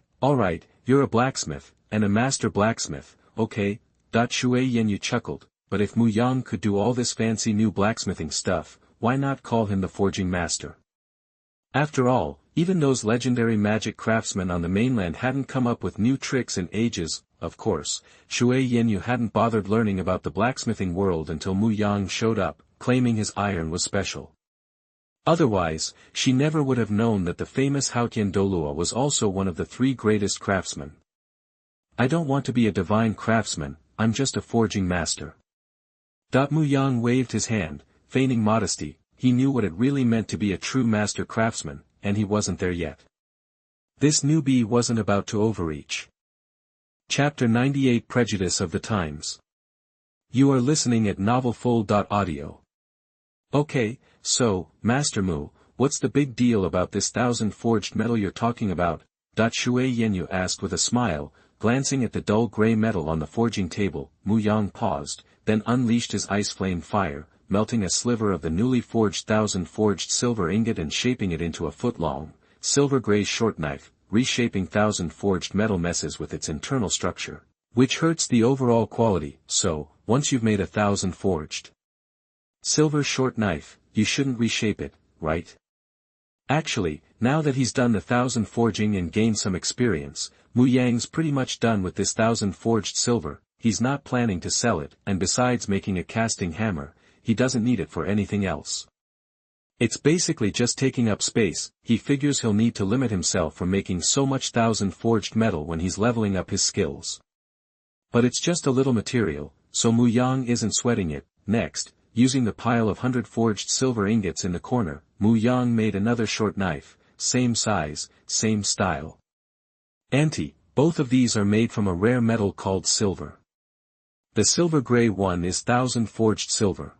you're a blacksmith, and a master blacksmith, okay. Shui Yenyu chuckled, but if Mu Yang could do all this fancy new blacksmithing stuff, why not call him the forging master? After all, even those legendary magic craftsmen on the mainland hadn't come up with new tricks in ages. Of course, Shui Yenyu hadn't bothered learning about the blacksmithing world until Mu Yang showed up, claiming his iron was special. Otherwise, she never would have known that the famous Haotian Douluo was also one of the 3 greatest craftsmen. I don't want to be a divine craftsman, I'm just a forging master. Mu Yang waved his hand, feigning modesty. He knew what it really meant to be a true master craftsman, and he wasn't there yet. This newbie wasn't about to overreach. Chapter 98 Prejudice of the Times. You are listening at novelfull.audio. Okay, so, Master Mu, what's the big deal about this 1000 forged metal you're talking about? Shui Yenyu asked with a smile, glancing at the dull gray metal on the forging table. Mu Yang paused, then unleashed his ice flame fire, melting a sliver of the newly forged 1000 forged silver ingot and shaping it into a foot-long, silver-gray short knife, reshaping 1000 forged metal messes with its internal structure, which hurts the overall quality. So, once you've made 1000 forged silver short knife, you shouldn't reshape it, right? Actually, now that he's done the 1000 forging and gained some experience, Mu Yang's pretty much done with this 1000 forged silver. He's not planning to sell it, and besides making a casting hammer, he doesn't need it for anything else. It's basically just taking up space. He figures he'll need to limit himself from making so much 1000 forged metal when he's leveling up his skills. But it's just a little material, so Mu Yang isn't sweating it. Next, using the pile of 100 forged silver ingots in the corner, Mu Yang made another short knife, same size, same style. Auntie, both of these are made from a rare metal called silver. The silver gray one is 1000 forged silver.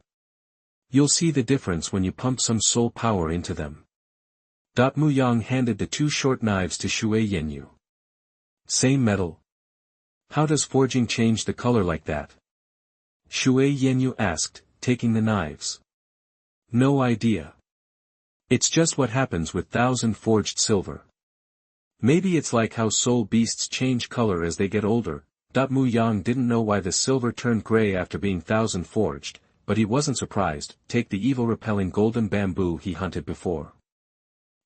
You'll see the difference when you pump some soul power into them. Mu Yang handed the two short knives to Shui Yenyu. Same metal? How does forging change the color like that? Shui Yenyu asked, taking the knives. No idea. It's just what happens with 1,000 forged silver. Maybe it's like how soul beasts change color as they get older. Mu Yang didn't know why the silver turned gray after being 1,000 forged, but he wasn't surprised. Take the evil-repelling golden bamboo he hunted before.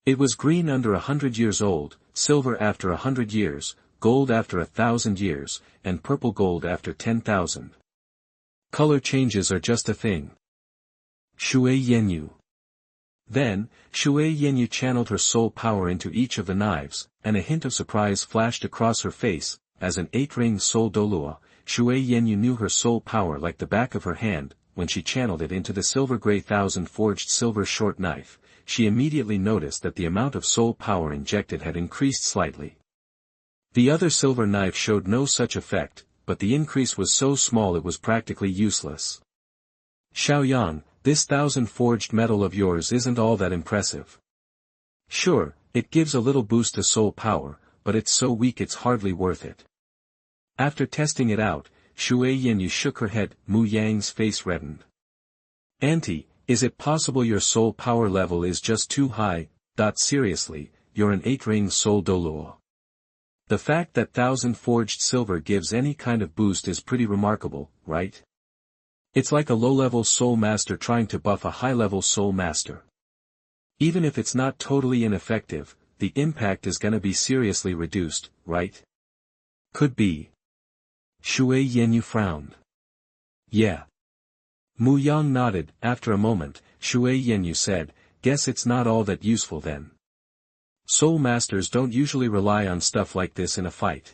It was green under 100 years old, silver after 100 years, gold after 1,000 years, and purple gold after 10,000. Color changes are just a thing. Shui Yenyu. Then, Shui Yenyu channeled her soul power into each of the knives, and a hint of surprise flashed across her face. As an 8-ring soul Douluo, Shui Yenyu knew her soul power like the back of her hand. When she channeled it into the silver-gray 1,000 forged silver short knife, she immediately noticed that the amount of soul power injected had increased slightly. The other silver knife showed no such effect, but the increase was so small it was practically useless. Xiaoyang, this 1,000 forged metal of yours isn't all that impressive. Sure, it gives a little boost to soul power, but it's so weak it's hardly worth it. After testing it out, Shui Yenyu shook her head. Mu Yang's face reddened. Auntie, is it possible your soul power level is just too high? Seriously, you're an 8-ring soul Douluo. The fact that 1,000 forged silver gives any kind of boost is pretty remarkable, right? It's like a low-level soul master trying to buff a high-level soul master. Even if it's not totally ineffective, the impact is gonna be seriously reduced, right? Could be. Shui Yenyu frowned. Yeah. Mu Yang nodded. After a moment, Shui Yenyu said, guess it's not all that useful then. Soul masters don't usually rely on stuff like this in a fight.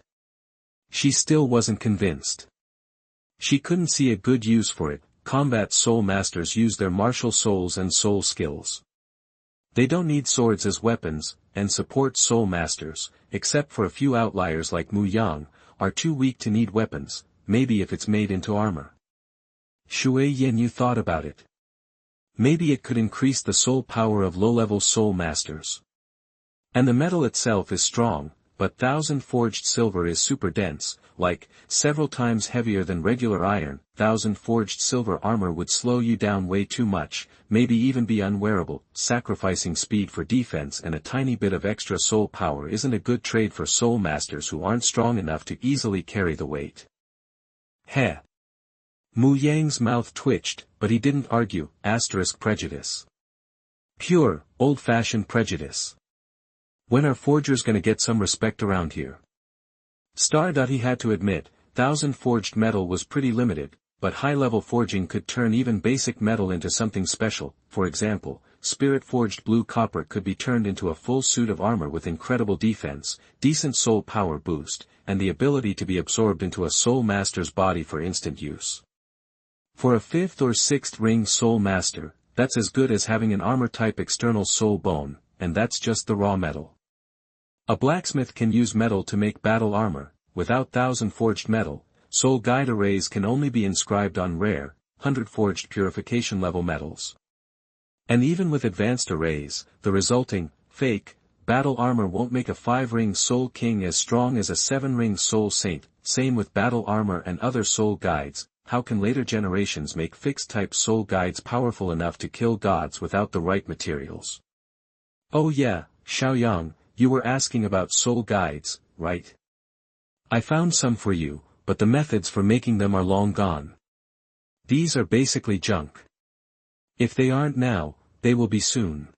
She still wasn't convinced. She couldn't see a good use for it. Combat soul masters use their martial souls and soul skills. They don't need swords as weapons, and support soul masters, except for a few outliers like Mu Yang, are too weak to need weapons, maybe if it's made into armor. Shui Yenyu thought about it. Maybe it could increase the soul power of low-level soul masters. And the metal itself is strong, but 1,000 forged silver is super dense, like, several times heavier than regular iron. 1,000 forged silver armor would slow you down way too much, maybe even be unwearable. Sacrificing speed for defense and a tiny bit of extra soul power isn't a good trade for soul masters who aren't strong enough to easily carry the weight. Heh. Mu Yang's mouth twitched, but he didn't argue. Prejudice. Pure, old-fashioned prejudice. When are forgers gonna get some respect around here? He had to admit, 1,000 forged metal was pretty limited, but high-level forging could turn even basic metal into something special. For example, spirit-forged blue copper could be turned into a full suit of armor with incredible defense, decent soul power boost, and the ability to be absorbed into a soul master's body for instant use. For a 5th or 6th ring soul master, that's as good as having an armor-type external soul bone, and that's just the raw metal. A blacksmith can use metal to make battle armor. Without 1,000 forged metal, soul guide arrays can only be inscribed on rare, 100 forged purification level metals. And even with advanced arrays, the resulting, fake, battle armor won't make a 5-ring soul king as strong as a 7-ring soul saint. Same with battle armor and other soul guides. How can later generations make fixed-type soul guides powerful enough to kill gods without the right materials? Oh yeah, Xiaoyang, you were asking about soul guides, right? I found some for you, but the methods for making them are long gone. These are basically junk. If they aren't now, they will be soon.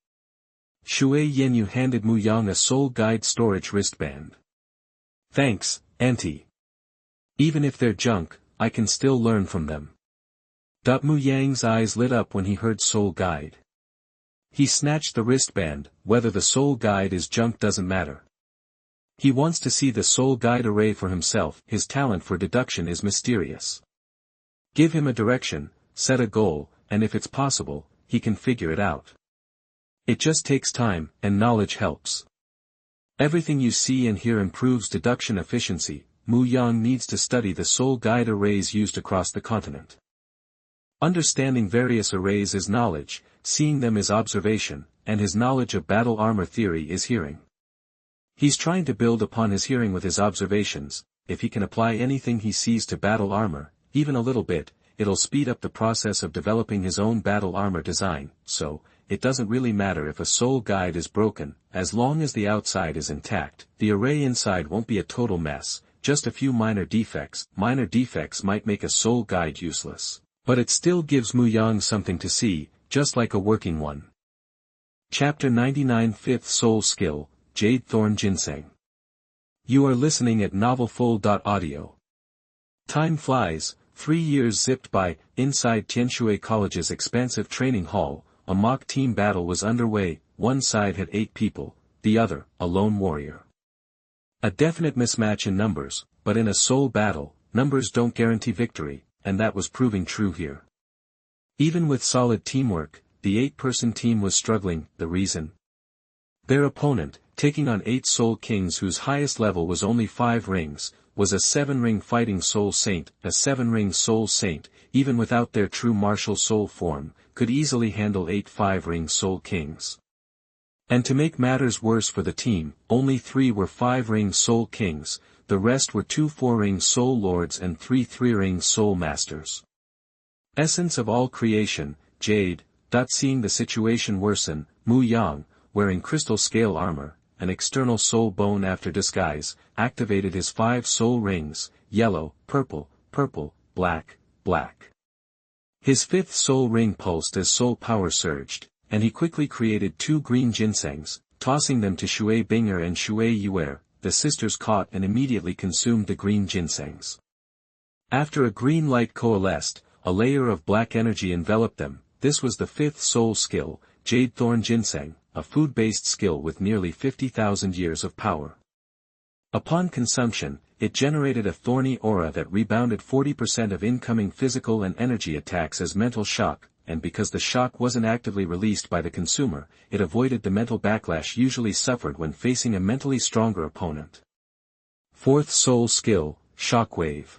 Shui Yenyu handed Mu Yang a soul guide storage wristband. Thanks, Auntie. Even if they're junk, I can still learn from them. Mu Yang's eyes lit up when he heard soul guide. He snatched the wristband. Whether the soul guide is junk doesn't matter. He wants to see the soul guide array for himself. His talent for deduction is mysterious. Give him a direction, set a goal, and if it's possible, he can figure it out. It just takes time, and knowledge helps. Everything you see and hear improves deduction efficiency. Mu Yang needs to study the soul guide arrays used across the continent. Understanding various arrays is knowledge, seeing them is observation, and his knowledge of battle armor theory is hearing. He's trying to build upon his hearing with his observations. If he can apply anything he sees to battle armor, even a little bit, it'll speed up the process of developing his own battle armor design. So, it doesn't really matter if a soul guide is broken, as long as the outside is intact. The array inside won't be a total mess, just a few minor defects. Minor defects might make a soul guide useless, but it still gives Mu Yang something to see, just like a working one. Chapter 99 Fifth Soul Skill, Jade Thorn Ginseng. You are listening at NovelFull.audio. Time flies, 3 years zipped by. Inside Tianshui College's expansive training hall, a mock team battle was underway. One side had 8 people, the other, a lone warrior. A definite mismatch in numbers, but in a soul battle, numbers don't guarantee victory, and that was proving true here. Even with solid teamwork, the 8-person team was struggling. The reason? Their opponent, taking on 8 soul kings whose highest level was only 5 rings, was a 7-ring fighting soul saint. A 7-ring soul saint, even without their true martial soul form, could easily handle 8 5-ring soul kings. And to make matters worse for the team, only 3 were 5-ring soul kings, the rest were 2 4-ring soul lords and 3 3-ring soul masters. Essence of all creation, Jade. Seeing the situation worsen, Mu Yang, wearing crystal scale armor, an external soul bone after disguise, activated his 5 soul rings, yellow, purple, purple, black, black. His 5th soul ring pulsed as soul power surged, and he quickly created 2 green ginsengs, tossing them to Shui Bing'er and Shui Yue'er. The sisters caught and immediately consumed the green ginsengs. After a green light coalesced, a layer of black energy enveloped them. This was the 5th soul skill, Jade Thorn Ginseng, a food-based skill with nearly 50,000 years of power. Upon consumption, it generated a thorny aura that rebounded 40% of incoming physical and energy attacks as mental shock, and because the shock wasn't actively released by the consumer, it avoided the mental backlash usually suffered when facing a mentally stronger opponent. 4th soul skill, Shockwave.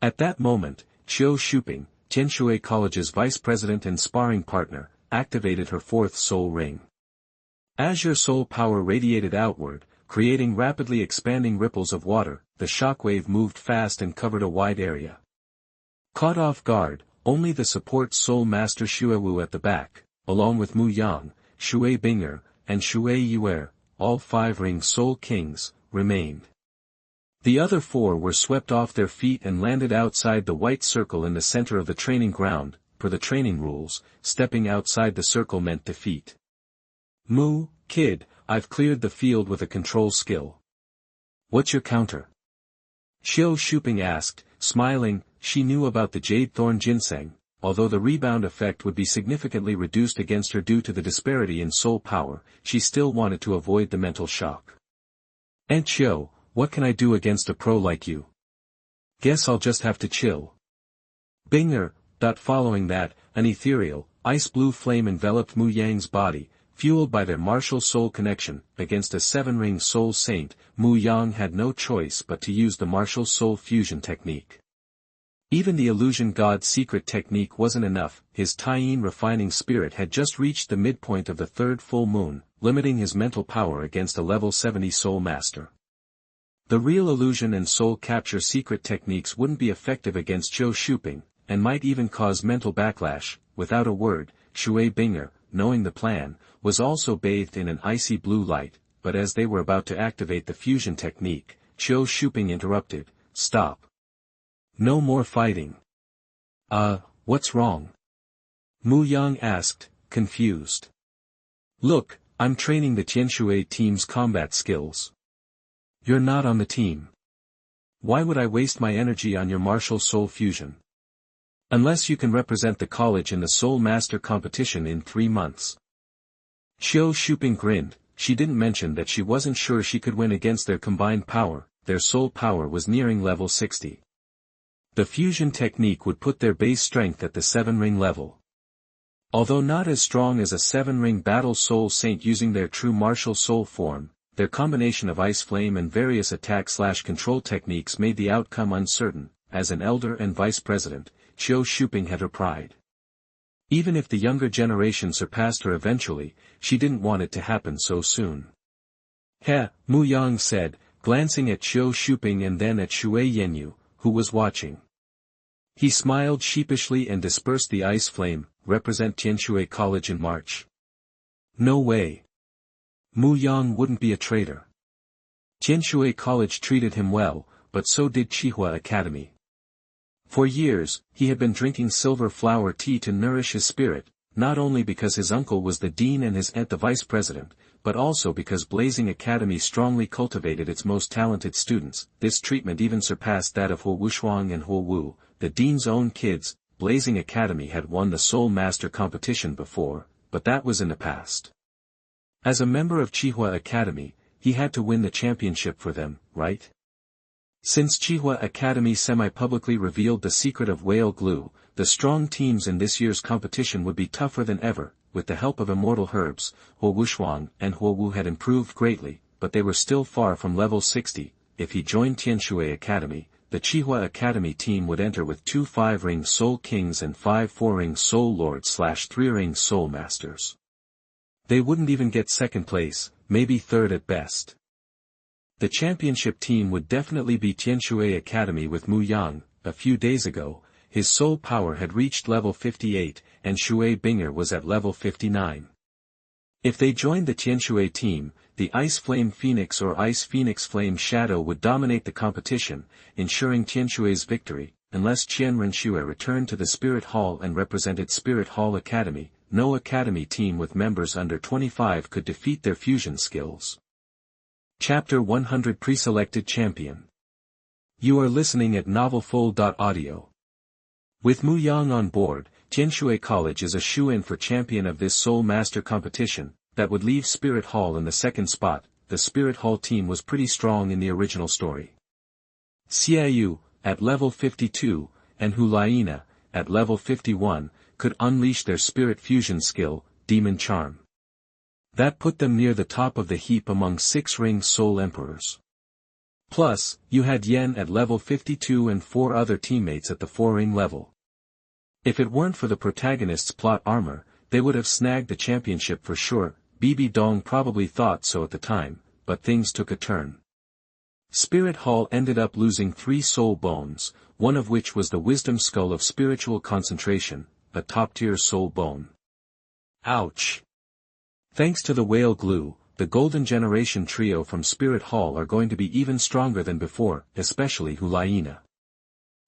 At that moment, Qian Renxue, Tianshui College's vice president and sparring partner, activated her 4th soul ring. Azure soul power radiated outward, creating rapidly expanding ripples of water. The shockwave moved fast and covered a wide area. Caught off guard, only the support soul master Shuewu at the back, along with Mu Yang, Shui Bing'er, and Shui Yue'er, all 5-ring soul kings, remained. The other 4 were swept off their feet and landed outside the white circle in the center of the training ground. Per the training rules, stepping outside the circle meant defeat. Mu, kid, I've cleared the field with a control skill. What's your counter? Qian Renxue asked, smiling. She knew about the Jade Thorn Ginseng, although the rebound effect would be significantly reduced against her due to the disparity in soul power, she still wanted to avoid the mental shock. "And Qian, what can I do against a pro like you? Guess I'll just have to chill." Bing'er. Following that, an ethereal, ice-blue flame enveloped Mu Yang's body, fueled by their martial soul connection. Against a 7-ring soul saint, Mu Yang had no choice but to use the martial soul fusion technique. Even the illusion god's secret technique wasn't enough. His Taiyin refining spirit had just reached the midpoint of the 3rd full moon, limiting his mental power against a level 70 soul master. The real illusion and soul capture secret techniques wouldn't be effective against Qian Renxue, and might even cause mental backlash. Without a word, Shui Bing'er, knowing the plan, was also bathed in an icy blue light, but as they were about to activate the fusion technique, Qian Renxue interrupted, "Stop. No more fighting." What's wrong?" Mu Yang asked, confused. "Look, I'm training the Tianshui team's combat skills. You're not on the team. Why would I waste my energy on your martial soul fusion? Unless you can represent the college in the Soul Master competition in 3 months." Qian Renxue grinned. She didn't mention that she wasn't sure she could win against their combined power. Their soul power was nearing level 60. The fusion technique would put their base strength at the 7-ring level. Although not as strong as a 7-ring battle soul saint using their true martial soul form, their combination of ice flame and various attack/control techniques made the outcome uncertain. As an elder and vice president, Qiu Shuping had her pride. Even if the younger generation surpassed her eventually, she didn't want it to happen so soon. He, Mu Yang said, glancing at Qiu Shuping and then at Shui Yenyu, who was watching. He smiled sheepishly and dispersed the ice flame, represent Tianshui College in March. No way. Mu Yang wouldn't be a traitor. Tianshui College treated him well, but so did Qihua Academy. For years, he had been drinking silver flower tea to nourish his spirit, not only because his uncle was the dean and his aunt the vice president, but also because Blazing Academy strongly cultivated its most talented students. This treatment even surpassed that of Huo Wushuang and Huo Wu, the dean's own kids. Blazing Academy had won the Soul Master competition before, but that was in the past. As a member of Qihua Academy, he had to win the championship for them, right? Since Qihua Academy semi-publicly revealed the secret of whale glue, the strong teams in this year's competition would be tougher than ever. With the help of immortal herbs, Huo Wushuang and Huo Wu had improved greatly, but they were still far from level 60. If he joined Tianshui Academy, the Qihua Academy team would enter with 2 5-ring Soul Kings and 5 4-ring Soul Lords / 3-ring Soul Masters. They wouldn't even get second place, maybe third at best. The championship team would definitely be Tianshui Academy with Mu Yang. A few days ago, his soul power had reached level 58, and Shui Bing'er was at level 59. If they joined the Tianshui team, the Ice Flame Phoenix or Ice Phoenix Flame Shadow would dominate the competition, ensuring Tianshui's victory. Unless Qian Renxue returned to the Spirit Hall and represented Spirit Hall Academy, no academy team with members under 25 could defeat their fusion skills. Chapter 100 Preselected Champion. You are listening at NovelFull.audio. With Mu Yang on board, Tianshui College is a shoe-in for champion of this Soul Master competition. That would leave Spirit Hall in the second spot. The Spirit Hall team was pretty strong in the original story. Xiaoyu, at level 52, and Hulaina, at level 51, could unleash their spirit fusion skill, Demon Charm. That put them near the top of the heap among 6-ring Soul Emperors. Plus, you had Yen at level 52 and 4 other teammates at the 4-ring level. If it weren't for the protagonist's plot armor, they would have snagged the championship for sure. Bibi Dong probably thought so at the time, but things took a turn. Spirit Hall ended up losing 3 soul bones, one of which was the Wisdom Skull of Spiritual Concentration, a top-tier soul bone. Ouch! Thanks to the whale glue, the Golden Generation trio from Spirit Hall are going to be even stronger than before, especially Hulaina.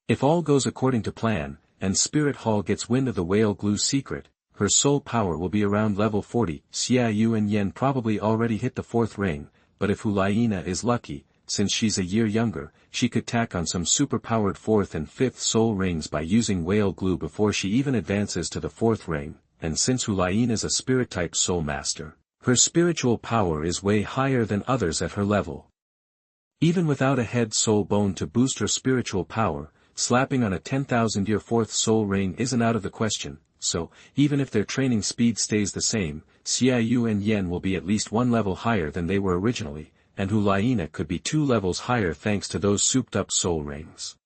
If all goes according to plan, and Spirit Hall gets wind of the whale glue secret, her soul power will be around level 40. Xiaoyu and Yen probably already hit the 4th ring, but if Hulaina is lucky, since she's a year younger, she could tack on some super-powered 4th and 5th soul rings by using whale glue before she even advances to the 4th ring. And since Hulaina is a spirit-type soul master, her spiritual power is way higher than others at her level. Even without a head soul bone to boost her spiritual power, slapping on a 10,000-year 4th soul ring isn't out of the question, so, even if their training speed stays the same, Xiaoyu and Yen will be at least 1 level higher than they were originally, and Hulaina could be 2 levels higher thanks to those souped-up soul rings.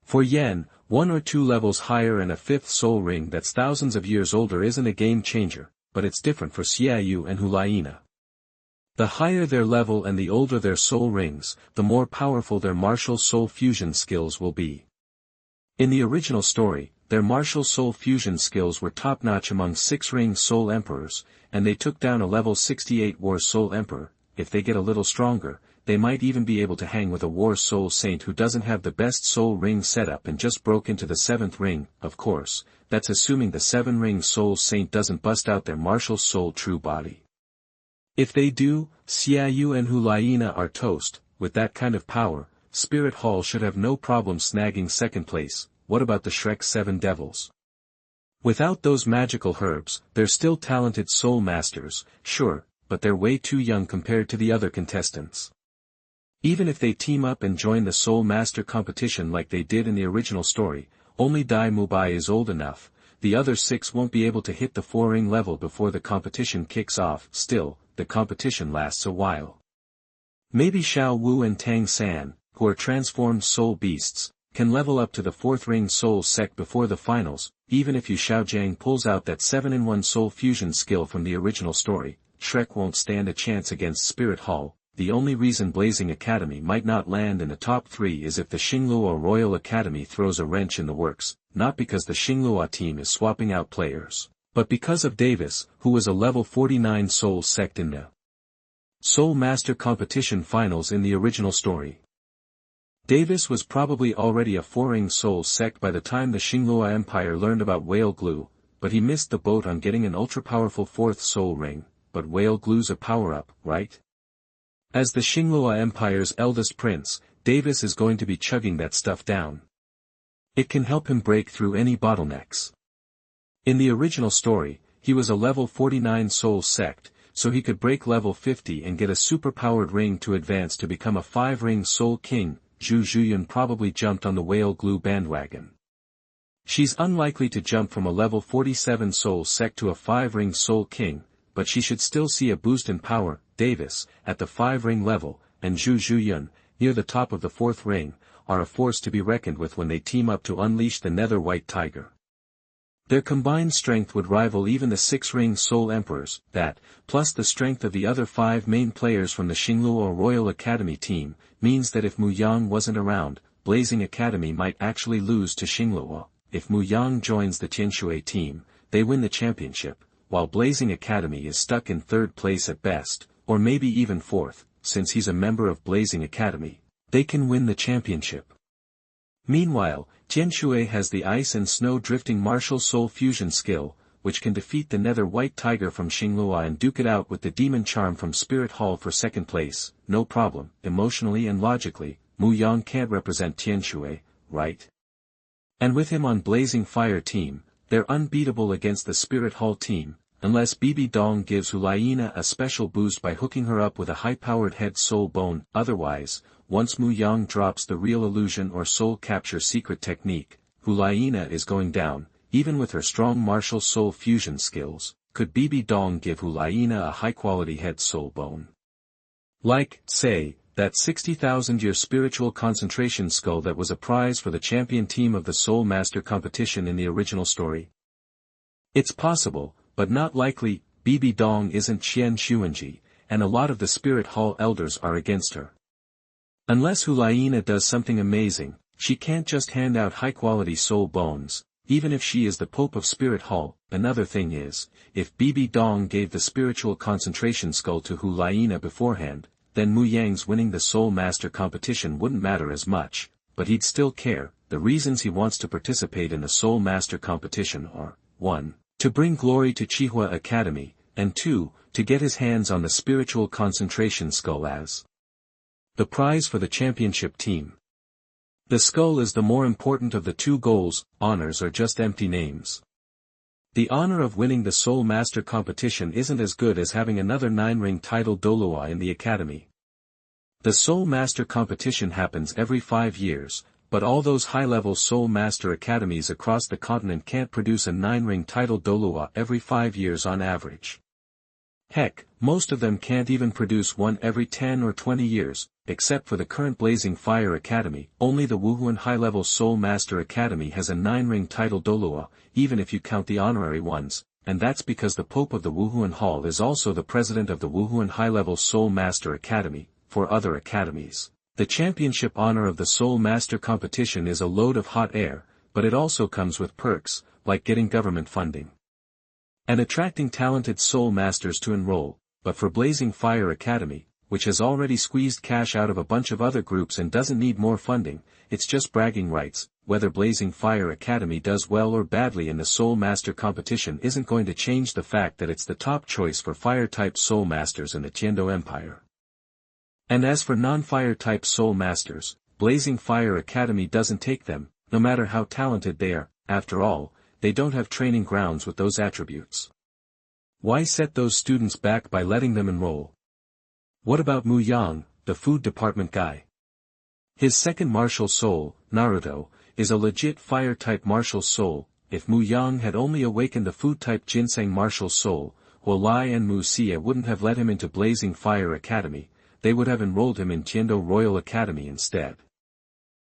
For Yen, 1 or 2 levels higher and a 5th soul ring that's thousands of years older isn't a game changer, but it's different for Xiaoyu and Hulaina. The higher their level and the older their soul rings, the more powerful their martial soul fusion skills will be. In the original story, their martial soul fusion skills were top-notch among 6-ring soul emperors, and they took down a level 68 war soul emperor. If they get a little stronger, they might even be able to hang with a war soul saint who doesn't have the best soul ring setup and just broke into the 7th ring. Of course, that's assuming the 7-ring soul saint doesn't bust out their martial soul true body. If they do, Xiaoyu and Hulaina are toast. With that kind of power, Spirit Hall should have no problem snagging 2nd place. What about the Shrek 7 Devils? Without those magical herbs, they're still talented soul masters, sure, but they're way too young compared to the other contestants. Even if they team up and join the Soul Master competition like they did in the original story, only Dai Mubai is old enough. The other 6 won't be able to hit the 4-ring level before the competition kicks off. Still, the competition lasts a while. Maybe Xiao Wu and Tang San, who are transformed soul beasts, can level up to the 4th ring soul sect before the finals. Even if Yu Xiaojiang pulls out that 7-in-1 soul fusion skill from the original story, Shrek won't stand a chance against Spirit Hall. The only reason Blazing Academy might not land in the top 3 is if the Xingluo Royal Academy throws a wrench in the works, not because the Xingluo team is swapping out players, but because of Davis, who was a level 49 soul sect in the Soul Master Competition finals in the original story. Davis was probably already a 4-ring soul sect by the time the Xingluo Empire learned about Whale Glue, but he missed the boat on getting an ultra-powerful 4th soul ring. But Whale Glue's a power-up, right? As the Xingluo Empire's eldest prince, Davis is going to be chugging that stuff down. It can help him break through any bottlenecks. In the original story, he was a level 49 soul sect, so he could break level 50 and get a super-powered ring to advance to become a 5-ring soul king. Zhu Zhuyun probably jumped on the Whale Glue bandwagon. She's unlikely to jump from a level 47 soul sect to a 5-ring soul king, but she should still see a boost in power. Davis, at the 5-ring level, and Zhu Zhuyun, near the top of the 4th ring, are a force to be reckoned with when they team up to unleash the Nether White Tiger. Their combined strength would rival even the 6-ring Soul Emperors, that, plus the strength of the other 5 main players from the Xingluo Royal Academy team, means that if Mu Yang wasn't around, Blazing Academy might actually lose to Xingluo. If Mu Yang joins the Renxue team, they win the championship, while Blazing Academy is stuck in 3rd place at best, or maybe even 4th, since he's a member of Blazing Academy. They can win the championship. Meanwhile, Renxue has the Ice and Snow Drifting Martial Soul Fusion skill, which can defeat the Nether White Tiger from Xingluo and duke it out with the Demon Charm from Spirit Hall for 2nd place. No problem. Emotionally and logically, Mu Yang can't represent Renxue, right? And with him on Blazing Fire team, they're unbeatable against the Spirit Hall team, unless Bibi Dong gives Hulayina a special boost by hooking her up with a high-powered head soul bone. Otherwise, once Mu Yang drops the real illusion or soul capture secret technique, Hulayina is going down. Even with her strong martial soul fusion skills, could Bibi Dong give Hulayina a high-quality head soul bone? Like, say, that 60,000-year spiritual concentration skull that was a prize for the champion team of the Soul Master competition in the original story? It's possible, but not likely. Bibi Dong isn't Qian Xuanji, and a lot of the Spirit Hall elders are against her. Unless Hulayina does something amazing, she can't just hand out high-quality soul bones, even if she is the Pope of Spirit Hall. Another thing is, if Bibi Dong gave the spiritual concentration skull to Hulayina beforehand, then Mu Yang's winning the Soul Master competition wouldn't matter as much, but he'd still care. The reasons he wants to participate in the Soul Master competition are, 1. To bring glory to Qihua Academy, and 2. To get his hands on the spiritual concentration skull as the prize for the championship team. The skull is the more important of the 2 goals. Honors are just empty names. The honor of winning the Soul Master competition isn't as good as having another 9-ring title Douluo in the academy. The Soul Master competition happens every 5 years, but all those high-level Soul Master academies across the continent can't produce a 9-ring title Douluo every 5 years on average. Heck, most of them can't even produce one every 10 or 20 years, except for the current Blazing Fire Academy. Only the Wuhu High-Level Soul Master Academy has a 9-ring title Douluo, even if you count the honorary ones, and that's because the Pope of the Wuhu Hall is also the president of the Wuhu High-Level Soul Master Academy. For other academies, the championship honor of the Soul Master competition is a load of hot air, but it also comes with perks, like getting government funding and attracting talented Soul Masters to enroll. But for Blazing Fire Academy, which has already squeezed cash out of a bunch of other groups and doesn't need more funding, it's just bragging rights. Whether Blazing Fire Academy does well or badly in the Soul Master competition isn't going to change the fact that it's the top choice for Fire-type Soul Masters in the Tiando Empire. And as for non-Fire-type Soul Masters, Blazing Fire Academy doesn't take them, no matter how talented they are. After all, they don't have training grounds with those attributes. Why set those students back by letting them enroll? What about Mu Yang, the food department guy? His second martial soul, Naruto, is a legit fire-type martial soul. If Mu Yang had only awakened the food-type Ginseng martial soul, Huolai and Mu Xie wouldn't have let him into Blazing Fire Academy, they would have enrolled him in Tiando Royal Academy instead.